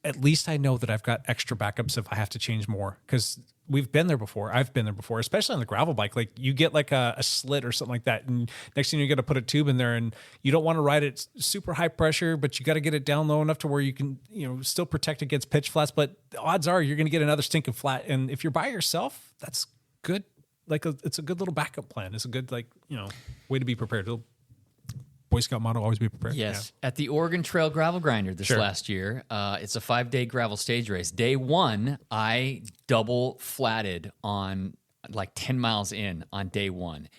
At least I know that I've got extra backups if I have to change more, because we've been there before. I've been there before, especially on the gravel bike. Like you get like a slit or something like that, and next thing you're going to put a tube in there, and you don't want to ride it super high pressure, but you got to get it down low enough to where you can, still protect against pitch flats. But the odds are you're going to get another stinking flat, and if you're by yourself, that's good. Like it's a good little backup plan. It's a good way to be prepared. Boy Scout motto: always be prepared. Yes. Yeah. At the Oregon Trail Gravel Grinder this last year, it's a 5-day gravel stage race. Day one, I double flatted on like 10 miles in on day one.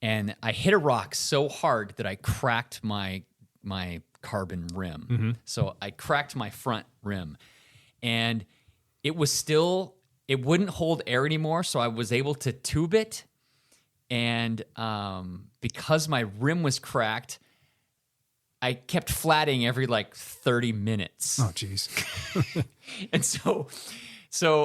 And I hit a rock so hard that I cracked my carbon rim. Mm-hmm. So I cracked my front rim. And it wouldn't hold air anymore, so I was able to tube it. And because my rim was cracked, I kept flatting every like 30 minutes. Oh, geez. And so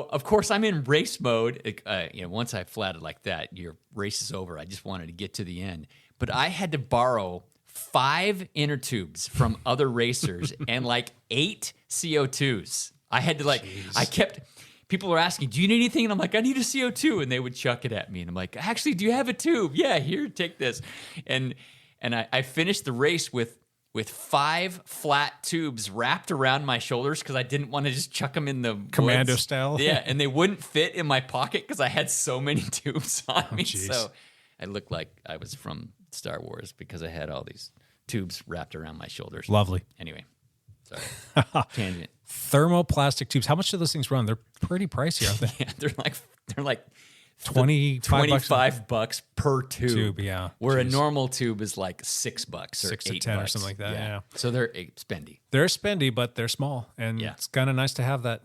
of course I'm in race mode. Once I flatted like that, your race is over. I just wanted to get to the end. But I had to borrow 5 inner tubes from other racers and like 8 CO2s. I had to people were asking, do you need anything? And I'm like, I need a CO2. And they would chuck it at me. And I'm like, actually, do you have a tube? Yeah, here, take this. And I finished the race with 5 flat tubes wrapped around my shoulders because I didn't want to just chuck them in the commando woods. style. Yeah, and they wouldn't fit in my pocket because I had so many tubes on me. Geez. So I looked like I was from Star Wars because I had all these tubes wrapped around my shoulders. Lovely. Anyway, sorry. Tangent. Thermoplastic tubes. How much do those things run? They're pretty pricey, aren't they? Yeah, they're like 25 bucks per tube. Yeah. Where Jeez. a normal tube is like $6 or 6 to $8 10 or something like that. Yeah. So they're spendy. They're spendy, but they're small, and it's kind of nice to have that.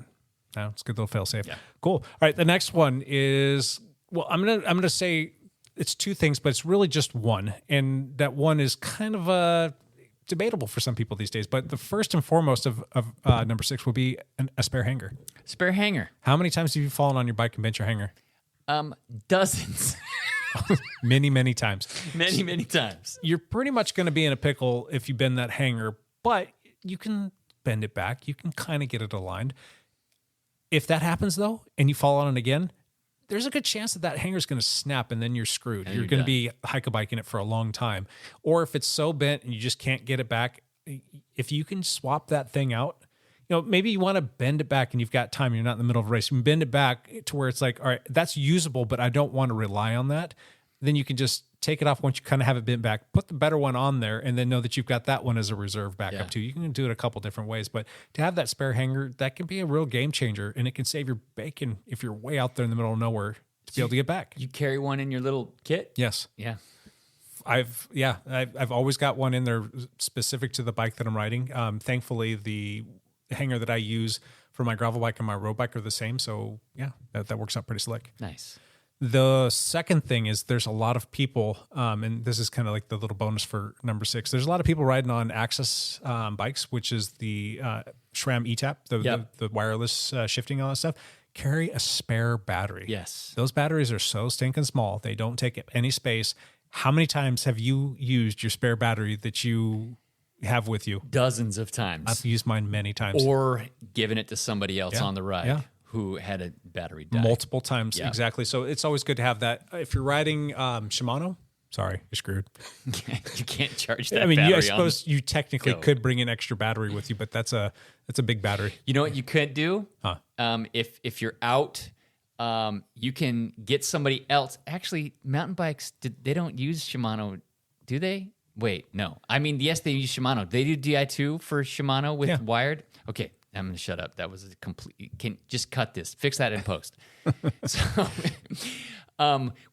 It's a good little fail safe. Yeah. Cool. All right. The next one is, well, I'm gonna say it's 2 things, but it's really just one, and that one is kind of debatable for some people these days. But the first and foremost of number 6 will be a spare hanger. Spare hanger. How many times have you fallen on your bike and bent your hanger? Dozens. Many times. Many times. You're pretty much going to be in a pickle if you bend that hanger, but you can bend it back. You can kind of get it aligned. If that happens, though, and you fall on it again, there's a good chance that hanger is going to snap, and then you're screwed. You're going to be hike-a-biking it for a long time. Or if it's so bent and you just can't get it back, if you can swap that thing out, maybe you want to bend it back and you've got time. You're not in the middle of a race. You can bend it back to where it's like, all right, that's usable, but I don't want to rely on that. Then you can just take it off once you kind of have it bent back, put the better one on there, and then know that you've got that one as a reserve backup too. You can do it a couple different ways, but to have that spare hanger, that can be a real game changer, and it can save your bacon if you're way out there in the middle of nowhere to be able to get back. You carry one in your little kit? Yes. Yeah. I've always got one in there specific to the bike that I'm riding. Thankfully, the hanger that I use for my gravel bike and my road bike are the same. So yeah, that works out pretty slick. Nice. The second thing is there's a lot of people, and this is kind of like the little bonus for number 6. There's a lot of people riding on Axis bikes, which is the SRAM ETAP, the wireless shifting and all that stuff. Carry a spare battery. Yes. Those batteries are so stinking small. They don't take up any space. How many times have you used your spare battery that you have with you? Dozens of times. I've used mine many times. Or given it to somebody else on the ride who had a battery die. Multiple times, exactly. So it's always good to have that. If you're riding Shimano, sorry, you're screwed. You can't charge that. I mean, battery I suppose you technically go. could bring an extra battery with you, but that's a big battery. You know what you could do? Huh. If you're out, you can get somebody else. Actually, mountain bikes, they don't use Shimano, do they? Wait, no. I mean, yes, they use Shimano. They do Di2 for Shimano with wired. Okay, I'm going to shut up. That was a complete... Can just cut this. Fix that in post. So,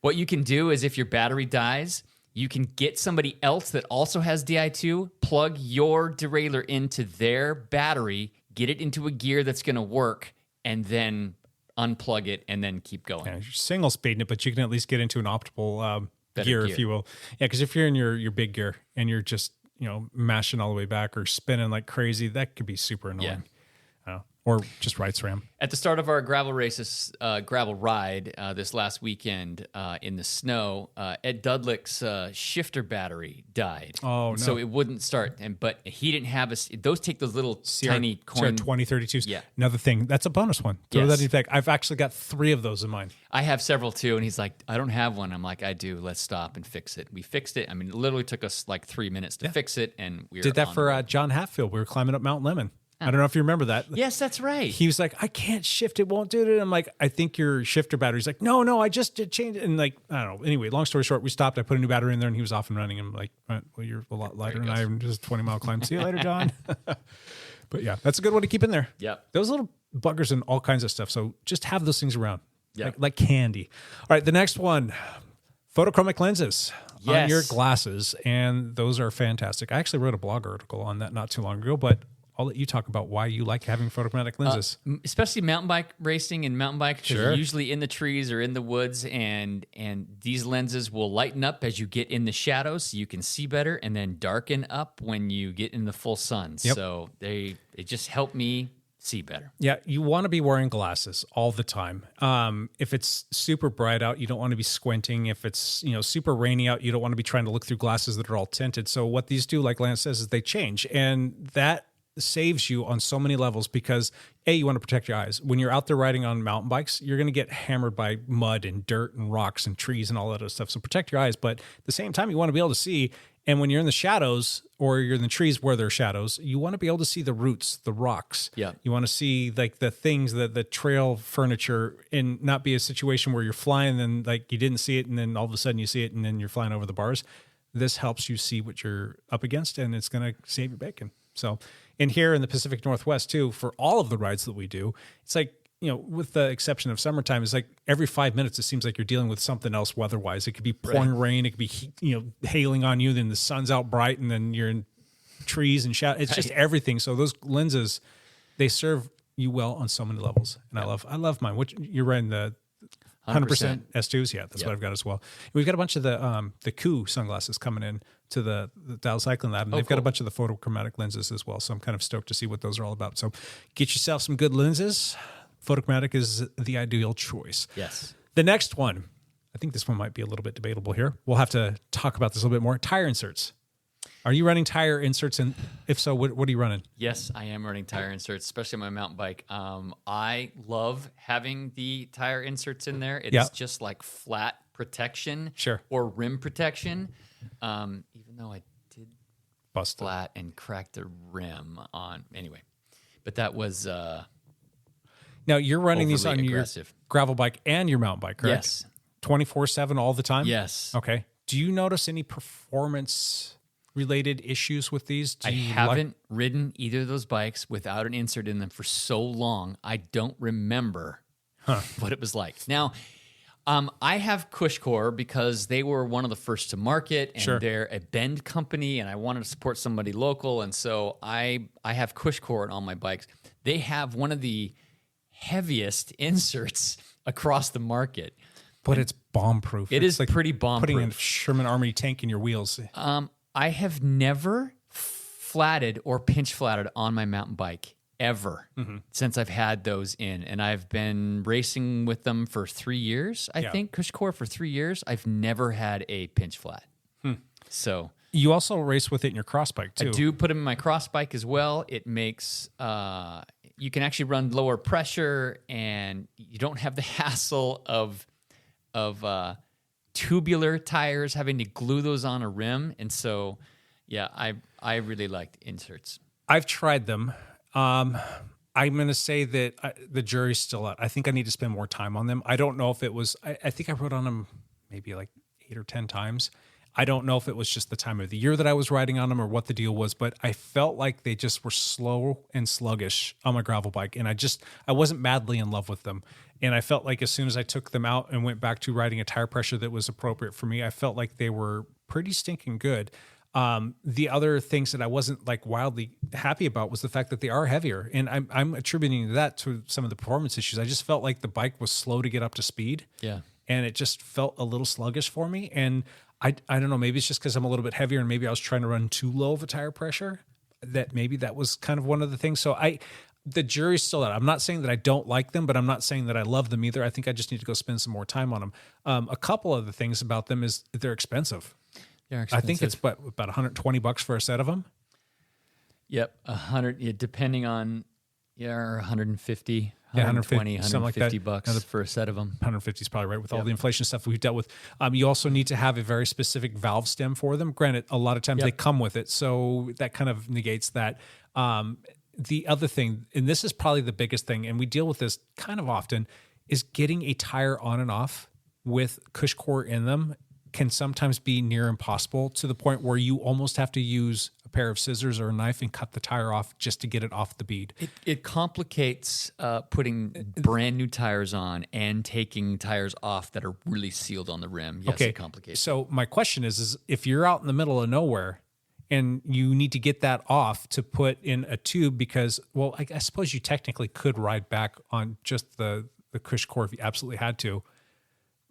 what you can do is if your battery dies, you can get somebody else that also has Di2, plug your derailleur into their battery, get it into a gear that's going to work, and then unplug it and then keep going. Yeah, you're single speeding it, but you can at least get into an optimal gear, if you will. Yeah, because if you're in your big gear and you're just mashing all the way back or spinning like crazy, that could be super annoying. Or just right SRAM. At the start of our gravel races, gravel ride this last weekend in the snow, Ed Dudlick's shifter battery died. Oh, no. So it wouldn't start. But he didn't have those take those little tiny coin. 2032s. Yeah. Another thing, that's a bonus one. Throw that in fact. I've actually got 3 of those in mine. I have several too. And he's like, I don't have one. I'm like, I do. Let's stop and fix it. We fixed it. I mean, it literally took us like 3 minutes to fix it. And we did that for John Hatfield. We were climbing up Mount Lemon. I don't know if you remember that. Yes, that's right. He was like, I can't shift. It won't do it. I'm like, I think your shifter battery's like, no, I just did change it. And like, I don't know. Anyway, long story short, we stopped. I put a new battery in there and he was off and running. I'm like, right, well, you're a lot lighter than I am. Just a 20-mile climb. See you later, John. But yeah, that's a good one to keep in there. Yep. Those little buggers and all kinds of stuff. So just have those things around. Yep. Like candy. All right, the next one, photochromic lenses on your glasses. And those are fantastic. I actually wrote a blog article on that not too long ago, but I'll let you talk about why you like having photochromatic lenses. Especially mountain bike racing and mountain bike, because you're usually in the trees or in the woods, and these lenses will lighten up as you get in the shadows so you can see better, and then darken up when you get in the full sun. Yep. So it just help me see better. Yeah, you want to be wearing glasses all the time. If it's super bright out, you don't want to be squinting. If it's super rainy out, you don't want to be trying to look through glasses that are all tinted. So what these do, like Lance says, is they change, and that saves you on so many levels because you want to protect your eyes. When you're out there riding on mountain bikes, you're going to get hammered by mud and dirt and rocks and trees and all that other stuff. So protect your eyes, but at the same time, you want to be able to see. And when you're in the shadows or you're in the trees where there are shadows, you want to be able to see the roots, the rocks. Yeah. You want to see like the things, the trail furniture, and not be a situation where you're flying and like you didn't see it and then all of a sudden you see it and then you're flying over the bars. This helps you see what you're up against, and it's going to save your bacon. So, and here in the Pacific Northwest too, for all of the rides that we do, it's like, with the exception of summertime, it's like every 5 minutes, it seems like you're dealing with something else weather-wise. It could be pouring rain. It could be, hailing on you. Then the sun's out bright and then you're in trees and shadow. It's just everything. So those lenses, they serve you well on so many levels. And I love mine. You're wearing the 100% S2s. Yeah, that's what I've got as well. We've got a bunch of the Koo sunglasses coming in to the Dial Cycling Lab, and they've got a bunch of the photochromatic lenses as well. So I'm kind of stoked to see what those are all about. So get yourself some good lenses. Photochromatic is the ideal choice. Yes. The next one, I think this one might be a little bit debatable here. We'll have to talk about this a little bit more. Tire inserts. Are you running tire inserts? And if so, what are you running? Yes, I am running tire inserts, especially on my mountain bike. I love having the tire inserts in there. It's just like flat protection or rim protection. Even though I did bust flat and crack the rim on. Anyway, but that was... now, you're running these on aggressive. Your gravel bike and your mountain bike, correct? Yes. 24/7 all the time? Yes. Okay. Do you notice any performance-related issues with these? I haven't ridden either of those bikes without an insert in them for so long, I don't remember what it was like. Now, I have Cushcore because they were one of the first to market, and they're a Bend company, and I wanted to support somebody local, and so I have Cushcore on all my bikes. They have one of the heaviest inserts across the market. But it's bomb-proof. It is like pretty bomb-proof. Putting a Sherman Army tank in your wheels. I have never flatted or pinch flatted on my mountain bike ever since I've had those in. And I've been racing with them for 3 years, I think. Cushcore for 3 years. I've never had a pinch flat. So... You also race with it in your cross bike, too. I do put them in my cross bike as well. It makes... you can actually run lower pressure, and you don't have the hassle of tubular tires, having to glue those on a rim. And so, yeah, I really liked inserts. I've tried them. I'm going to say that the jury's still out. I think I need to spend more time on them. I don't know if it was, I think I wrote on them maybe like 8 or 10 times. I don't know if it was just the time of the year that I was riding on them or what the deal was, but I felt like they just were slow and sluggish on my gravel bike. And I wasn't madly in love with them. And I felt like as soon as I took them out and went back to riding a tire pressure that was appropriate for me, I felt like they were pretty stinking good. The other things that I wasn't like wildly happy about was the fact that they are heavier. And I'm attributing that to some of the performance issues. I just felt like the bike was slow to get up to speed. Yeah. And it just felt a little sluggish for me. And I don't know, maybe it's just because I'm a little bit heavier and maybe I was trying to run too low of a tire pressure, that maybe that was kind of one of the things. So the jury's still out. I'm not saying that I don't like them, but I'm not saying that I love them either. I think I just need to go spend some more time on them. A couple of the things about them is that they're expensive. They're expensive. I think it's about $120 for a set of them. Yep. 100, yeah, depending on, or 150. Yeah, 120, 150 bucks for a set of them. 150 is probably right with all the inflation stuff we've dealt with. You also need to have a very specific valve stem for them. Granted, a lot of times they come with it, so that kind of negates that. The other thing, and this is probably the biggest thing, and we deal with this kind of often, is getting a tire on and off with cush core in them can sometimes be near impossible, to the point where you almost have to use a pair of scissors or a knife and cut the tire off just to get it off the bead. It complicates putting brand new tires on and taking tires off that are really sealed on the rim. Yes, okay. It complicates. So my question is if you're out in the middle of nowhere and you need to get that off to put in a tube, because, well, I suppose you technically could ride back on just the cush core if you absolutely had to.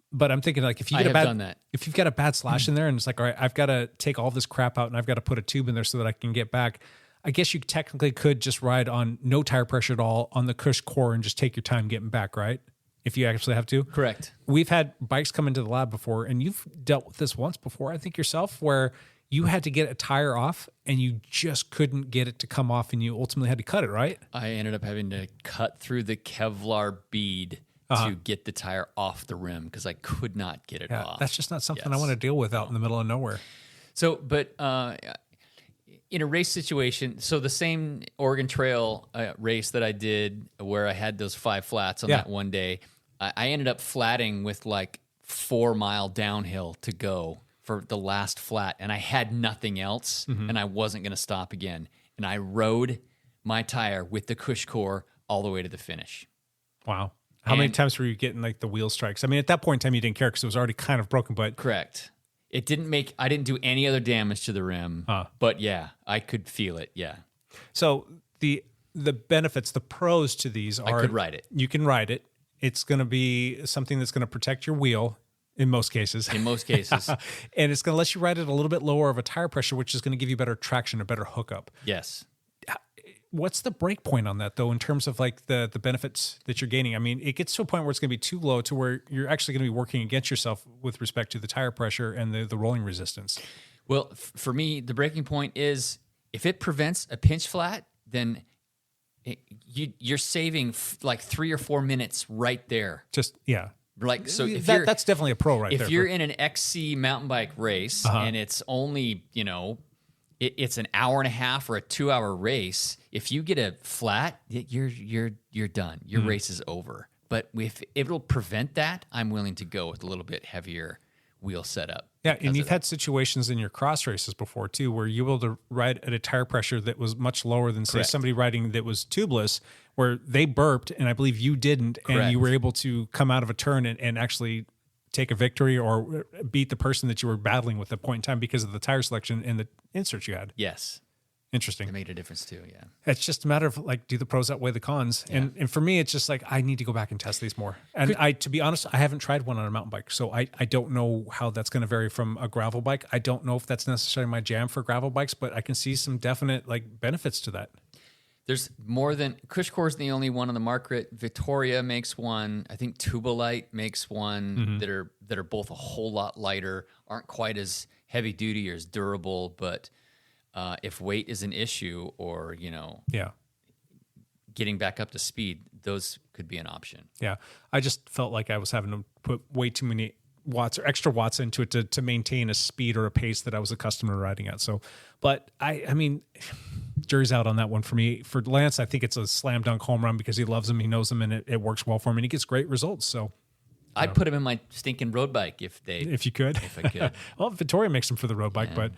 But I'm thinking, like, if you get if you've got a bad slash in there and it's like, all right, I've got to take all this crap out and I've got to put a tube in there so that I can get back, I guess you technically could just ride on no tire pressure at all on the cush core and just take your time getting back, right? If you actually have to. Correct. We've had bikes come into the lab before, and you've dealt with this once before, I think yourself, where you had to get a tire off and you just couldn't get it to come off and you ultimately had to cut it, right? I ended up having to cut through the Kevlar bead to get the tire off the rim because I could not get it off. That's just not something I want to deal with out in the middle of nowhere. So, but in a race situation, so the same Oregon Trail race that I did where I had those 5 flats on that one day, I ended up flatting with like 4 mile downhill to go for the last flat, and I had nothing else, and I wasn't going to stop again. And I rode my tire with the cush core all the way to the finish. Wow. How many times were you getting like the wheel strikes? I mean, at that point in time, you didn't care because it was already kind of broken, but... Correct. I didn't do any other damage to the rim, but yeah, I could feel it, yeah. So the benefits, the pros to these are... I could ride it. You can ride it. It's going to be something that's going to protect your wheel in most cases. In most cases. And it's going to let you ride it a little bit lower of a tire pressure, which is going to give you better traction, a better hookup. Yes. What's the break point on that, though, in terms of like the benefits that you're gaining? I mean, it gets to a point where it's going to be too low to where you're actually going to be working against yourself with respect to the tire pressure and the rolling resistance. Well, for me, the breaking point is if it prevents a pinch flat, then you're saving like 3 or 4 minutes right there. Like, so if that's definitely a pro right there. If you're in an XC mountain bike race and it's only, it's an hour and a half or a 2-hour race, if you get a flat, you're done. Your race is over. But if it'll prevent that, I'm willing to go with a little bit heavier wheel setup. Yeah, and you've had situations in your cross races before too, where you were able to ride at a tire pressure that was much lower than, say, somebody riding that was tubeless, where they burped, and I believe you didn't, and you were able to come out of a turn and actually take a victory or beat the person that you were battling with at that point in time because of the tire selection and the inserts you had. Yes. Interesting. It made a difference too, yeah. It's just a matter of like, do the pros outweigh the cons? Yeah. And for me, it's just like, I need to go back and test these more. And to be honest, I haven't tried one on a mountain bike. So I don't know how that's going to vary from a gravel bike. I don't know if that's necessarily my jam for gravel bikes, but I can see some definite like benefits to that. There's more than Cushcore is the only one on the market. Victoria makes one. I think Tubalite makes one that are both a whole lot lighter, aren't quite as heavy duty or as durable. But if weight is an issue, or getting back up to speed, those could be an option. Yeah, I just felt like I was having to put way too watts or extra watts into it to maintain a speed or a pace that I was accustomed to riding at. So, but I mean, jury's out on that one for me. For Lance, I think it's a slam dunk home run because he loves him, he knows him, and it works well for him, and he gets great results. So I'd put him in my stinking road bike if you could. If I could. Well, Vittoria makes them for the road bike, but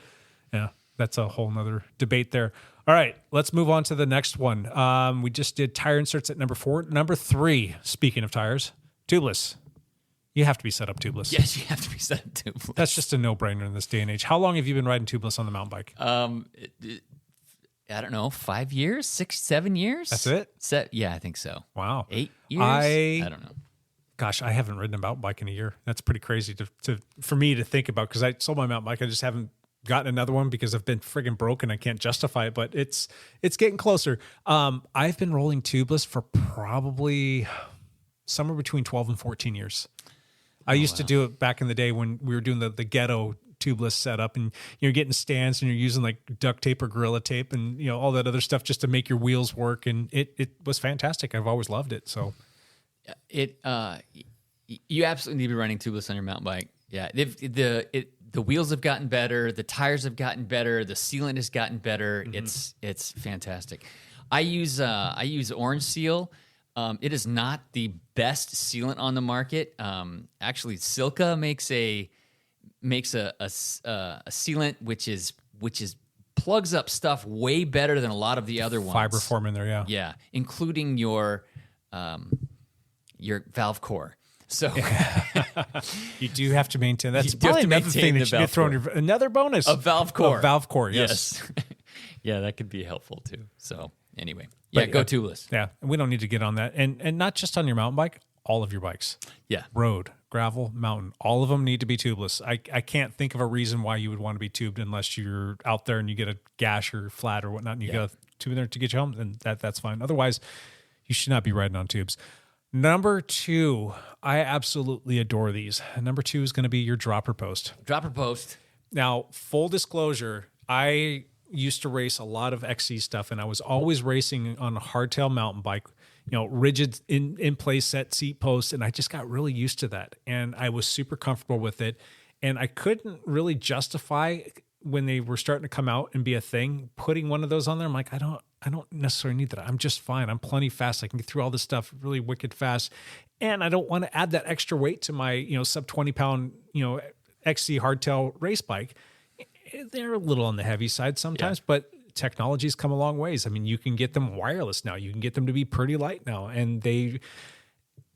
yeah, that's a whole nother debate there. All right, let's move on to the next one. We just did tire inserts at number 4. Number 3, speaking of tires, tubeless. You have to be set up tubeless. Yes, you have to be set up tubeless. That's just a no-brainer in this day and age. How long have you been riding tubeless on the mountain bike? I don't know, 5 years, 6, 7 years. That's it? Yeah, I think so. Wow. 8 years? I don't know. Gosh, I haven't ridden a mountain bike in a year. That's pretty crazy for me to think about because I sold my mountain bike. I just haven't gotten another one because I've been friggin' broken. I can't justify it, but it's getting closer. I've been rolling tubeless for probably somewhere between 12 and 14 years. I used to do it back in the day when we were doing the ghetto tubeless setup, and you're getting stands and you're using like duct tape or Gorilla tape and all that other stuff just to make your wheels work, and it was fantastic. I've always loved it. So you absolutely need to be running tubeless on your mountain bike. Yeah, the wheels have gotten better, the tires have gotten better, the sealant has gotten better. Mm-hmm. It's fantastic. I use Orange Seal. It is not the best sealant on the market. Actually, Silka makes a sealant which is plugs up stuff way better than a lot of the other ones. Fiber form in there, yeah, including your valve core. So you do have to maintain. That's probably another thing that you should throw in another bonus. A valve core. A valve core, yes. Yeah, that could be helpful too. So anyway, go tubeless. Yeah, and we don't need to get on that. And not just on your mountain bike, all of your bikes. Yeah. Road, gravel, mountain, all of them need to be tubeless. I can't think of a reason why you would want to be tubed unless you're out there and you get a gash or flat or whatnot and you got a tube in there to get you home, and that's fine. Otherwise, you should not be riding on tubes. Number 2, I absolutely adore these. Number 2 is going to be your dropper post. Dropper post. Now, full disclosure, I used to race a lot of XC stuff, and I was always racing on a hardtail mountain bike, rigid in place set seat posts, and I just got really used to that, and I was super comfortable with it, and I couldn't really justify when they were starting to come out and be a thing, putting one of those on there. I'm like, I don't necessarily need that. I'm just fine. I'm plenty fast. I can get through all this stuff really wicked fast. And I don't want to add that extra weight to my, sub 20 pound, XC hardtail race bike. They're a little on the heavy side sometimes, but technology's come a long ways. I mean, you can get them wireless now. You can get them to be pretty light now, and they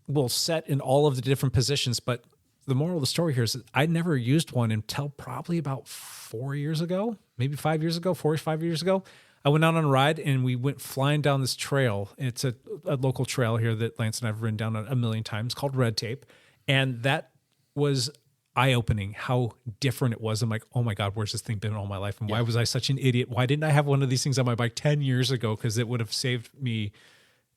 will set in all of the different positions. But the moral of the story here is that I never used one until probably about 4 years ago, maybe 5 years ago, 4 or 5 years ago. I went out on a ride and we went flying down this trail. It's a local trail here that Lance and I have ridden down a million times called Red Tape. And that was eye-opening how different it was. I'm like, oh my God, where's this thing been all my life? And why was I such an idiot? Why didn't I have one of these things on my bike 10 years ago? Because it would have saved me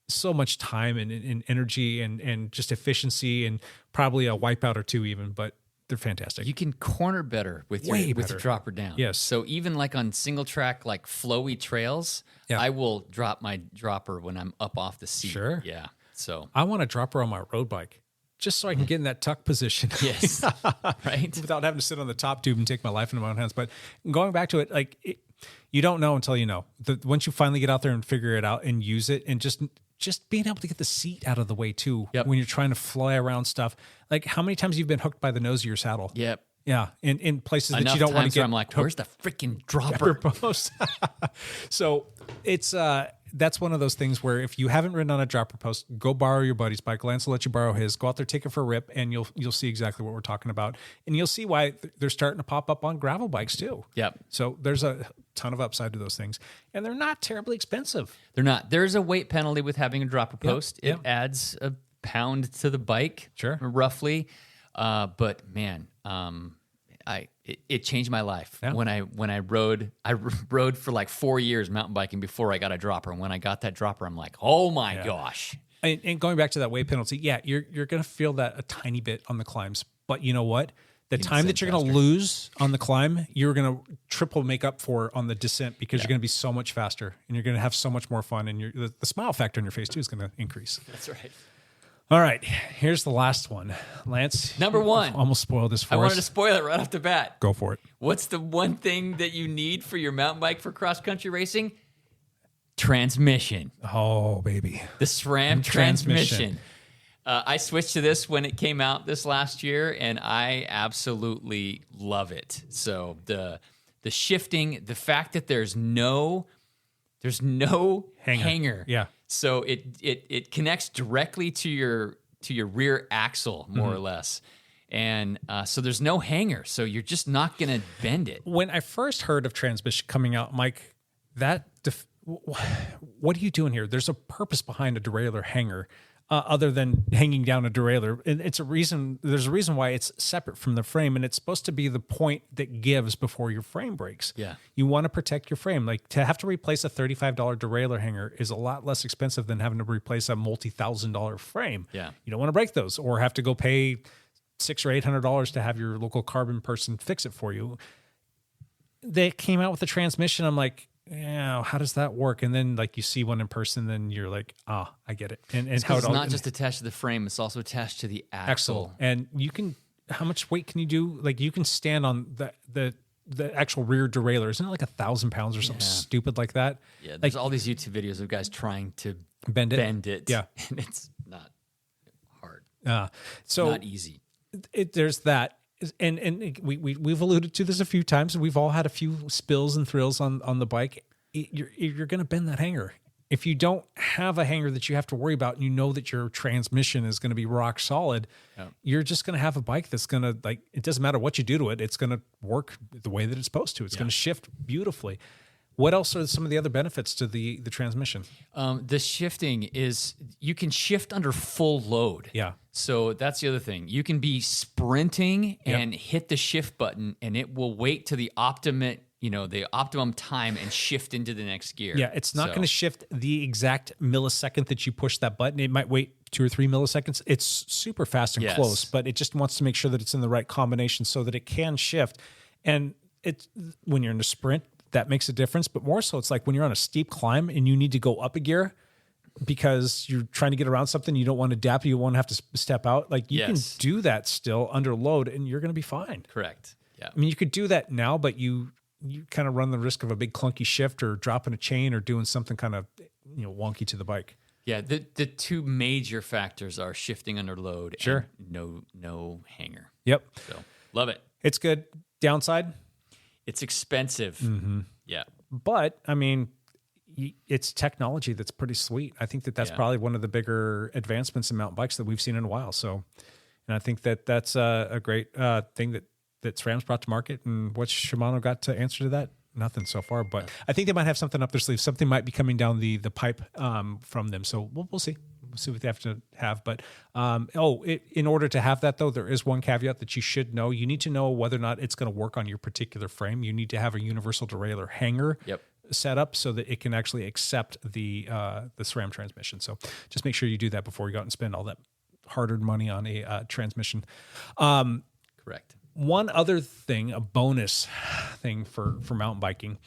so much time and energy and just efficiency and probably a wipeout or two even, but they're fantastic. You can corner better with your dropper down. Yes. So even like on single track, like flowy trails, I will drop my dropper when I'm up off the seat. Sure. Yeah. So I want a dropper on my road bike just so I can get in that tuck position. Yes. Right. Without having to sit on the top tube and take my life into my own hands. But going back to it, you don't know until you know. Once you finally get out there and figure it out and use it, and just being able to get the seat out of the way too when you're trying to fly around stuff. Like how many times you've been hooked by the nose of your saddle? Yep. Yeah, in places Enough that you don't want to get. I'm like, where's the freaking dropper post? So it's that's one of those things where if you haven't ridden on a dropper post, go borrow your buddy's bike. Lance will let you borrow his. Go out there, take it for a rip, and you'll see exactly what we're talking about, and you'll see why they're starting to pop up on gravel bikes too. Yep. So there's a ton of upside to those things, and they're not terribly expensive. They're not. There's a weight penalty with having a dropper post. Yep. It adds a pound to the bike, sure, roughly. But man, it changed my life when I rode. I rode for like 4 years mountain biking before I got a dropper, and when I got that dropper, I'm like, oh my gosh. And going back to that weight penalty, you're going to feel that a tiny bit on the climbs, but you know what? The time that you're going to lose on the climb, you're going to triple make up for on the descent because you're going to be so much faster and you're going to have so much more fun, and the smile factor in your face too is going to increase. That's right. All right, here's the last one. Lance, Number one. Almost spoiled this for I us. wanted to spoil it right off the bat. Go for it. What's the one thing that you need for your mountain bike for cross-country racing? Transmission. Oh, baby. The SRAM transmission. I switched to this when it came out this last year, and I absolutely love it. So the shifting, the fact that there's no hanger. Yeah. So it connects directly to your rear axle, more or less. And so there's no hanger. So you're just not going to bend it. When I first heard of transmission coming out, Mike, what are you doing here? There's a purpose behind a derailleur hanger. Other than hanging down a derailleur. And there's a reason why it's separate from the frame, and it's supposed to be the point that gives before your frame breaks. Yeah. You want to protect your frame. Like, to have to replace a $35 derailleur hanger is a lot less expensive than having to replace a multi-$1,000 frame. Yeah. You don't want to break those or have to go pay $600 or $800 to have your local carbon person fix it for you. They came out with the transmission. I'm like, yeah, how does that work? And then, like, you see one in person, then you're like, I get it. And it's how it's it all, not just attached to the frame; it's also attached to the axle. And you can, how much weight can you do? Like, you can stand on the actual rear derailleur. Isn't it like 1,000 pounds or something stupid like that? Yeah, there's all these YouTube videos of guys trying to bend it. Yeah, and it's not hard. So not easy. There's that. And we've alluded to this a few times. We've all had a few spills and thrills on the bike. You're going to bend that hanger. If you don't have a hanger that you have to worry about, and you know that your transmission is going to be rock solid, you're just going to have a bike that's going to, like, it doesn't matter what you do to it, it's going to work the way that it's supposed to. It's going to shift beautifully. What else are some of the other benefits to the transmission? The shifting is, you can shift under full load. Yeah. So that's the other thing. You can be sprinting and hit the shift button, and it will wait to the optimum time and shift into the next gear. Yeah, it's not going to shift the exact millisecond that you push that button. It might wait 2 or 3 milliseconds. It's super fast and close, but it just wants to make sure that it's in the right combination so that it can shift. And it's when you're in a sprint, that makes a difference. But more so, it's like when you're on a steep climb and you need to go up a gear because you're trying to get around something, you don't want to dap, you won't have to step out. Like, you can do that still under load, and you're going to be fine. Correct. Yeah. I mean, you could do that now, but you kind of run the risk of a big clunky shift or dropping a chain or doing something kind of wonky to the bike. Yeah, the two major factors are shifting under load and no hanger. Yep. So love it. It's good. Downside? It's expensive. Mm-hmm. Yeah. But, I mean, it's technology that's pretty sweet. I think that's probably one of the bigger advancements in mountain bikes that we've seen in a while. So, and I think that's a great thing that SRAM's brought to market. And what's Shimano got to answer to that? Nothing so far, but I think they might have something up their sleeve. Something might be coming down the pipe from them. So we'll see. We'll see what they have to have. But in order to have that, though, there is one caveat that you should know. You need to know whether or not it's going to work on your particular frame. You need to have a universal derailleur hanger set up so that it can actually accept the SRAM transmission. So just make sure you do that before you go out and spend all that hard-earned money on a transmission. Correct. One other thing, a bonus thing for mountain biking.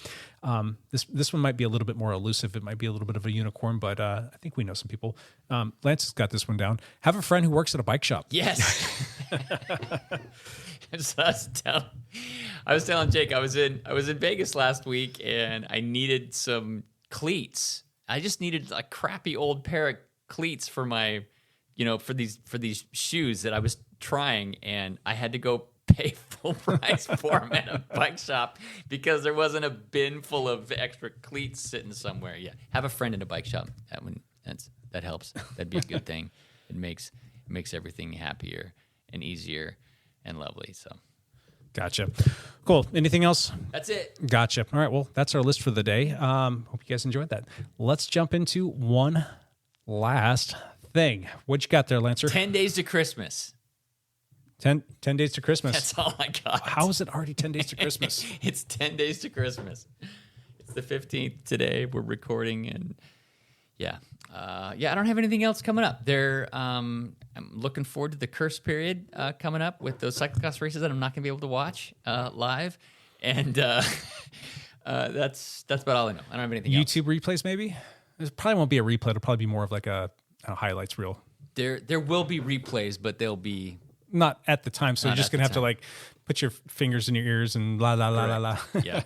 This one might be a little bit more elusive. It might be a little bit of a unicorn, but I think we know some people. Lance has got this one down. Have a friend who works at a bike shop. Yes. So I was telling Jake, I was in Vegas last week, and I needed some cleats. I just needed a crappy old pair of cleats for my, for these shoes that I was trying, and I had to go pay full price for them at a bike shop because there wasn't a bin full of extra cleats sitting somewhere. Yeah, have a friend in a bike shop. That helps. That'd be a good thing. It makes everything happier and easier and lovely. So, gotcha. Cool. Anything else? That's it. Gotcha. All right. Well, that's our list for the day. Hope you guys enjoyed that. Let's jump into one last thing. What you got there, Lancer? 10 days to Christmas. 10 days to Christmas. That's all I got. How is it already 10 days to Christmas? It's 10 days to Christmas. It's the 15th today. We're recording, and I don't have anything else coming up. I'm looking forward to the curse period coming up with those cyclocross races that I'm not going to be able to watch live, and that's about all I know. I don't have anything else. YouTube replays, maybe? There probably won't be a replay. It'll probably be more of like a highlights reel. There will be replays, but they'll be not at the time. So Not you're just at the going to have to time. like put your fingers in your ears and la, la, la, la, la. Yeah.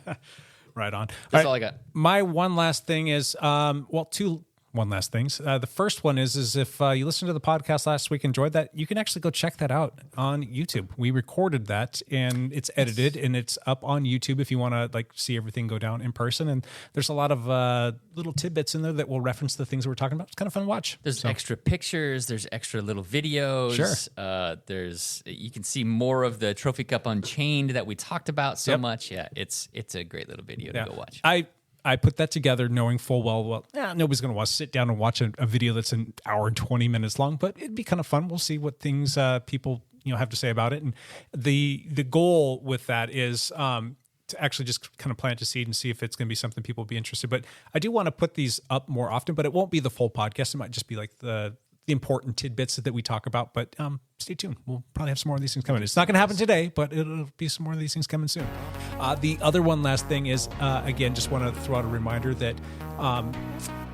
Right on. That's all I got. My one last thing is, two one last things. The first one is if you listened to the podcast last week, enjoyed that, you can actually go check that out on YouTube. We recorded that and it's edited and it's up on YouTube if you want to like see everything go down in person. And there's a lot of little tidbits in there that will reference the things that we're talking about. It's kind of fun to watch. There's extra pictures. There's extra little videos. Sure. You can see more of the Trophy Cup Unchained that we talked about so Yep. much. Yeah, it's a great little video to go watch. I put that together knowing full well, nobody's going to sit down and watch a video that's an hour and 20 minutes long, but it'd be kind of fun. We'll see what things people have to say about it. And the goal with that is to actually just kind of plant a seed and see if it's going to be something people will be interested. But I do want to put these up more often, but it won't be the full podcast. It might just be like the important tidbits that we talk about, but stay tuned. We'll probably have some more of these things coming. It's not going to happen today, but it'll be some more of these things coming soon. The other one last thing is, again, just want to throw out a reminder that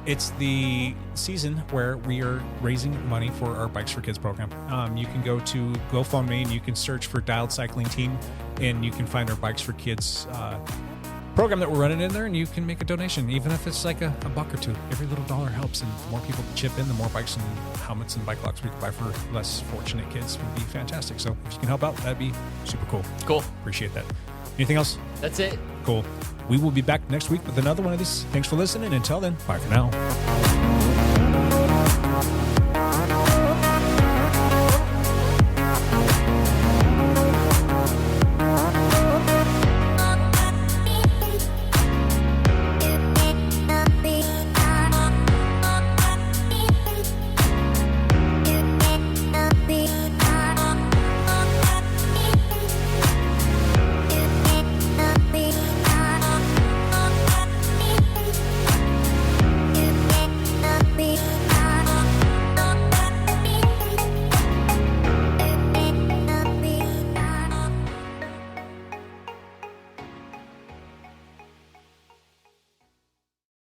it's the season where we are raising money for our Bikes for Kids program. You can go to GoFundMe and you can search for Dialed Cycling Team and you can find our Bikes for Kids program that we're running in there, and you can make a donation, even if it's like a buck or two. Every little dollar helps, and the more people that chip in, the more bikes and helmets and bike locks we can buy for less fortunate kids would be fantastic. So if you can help out, that'd be super cool. Cool. Appreciate that. Anything else? That's it. Cool. We will be back next week with another one of these. Thanks for listening. Until then, bye for now.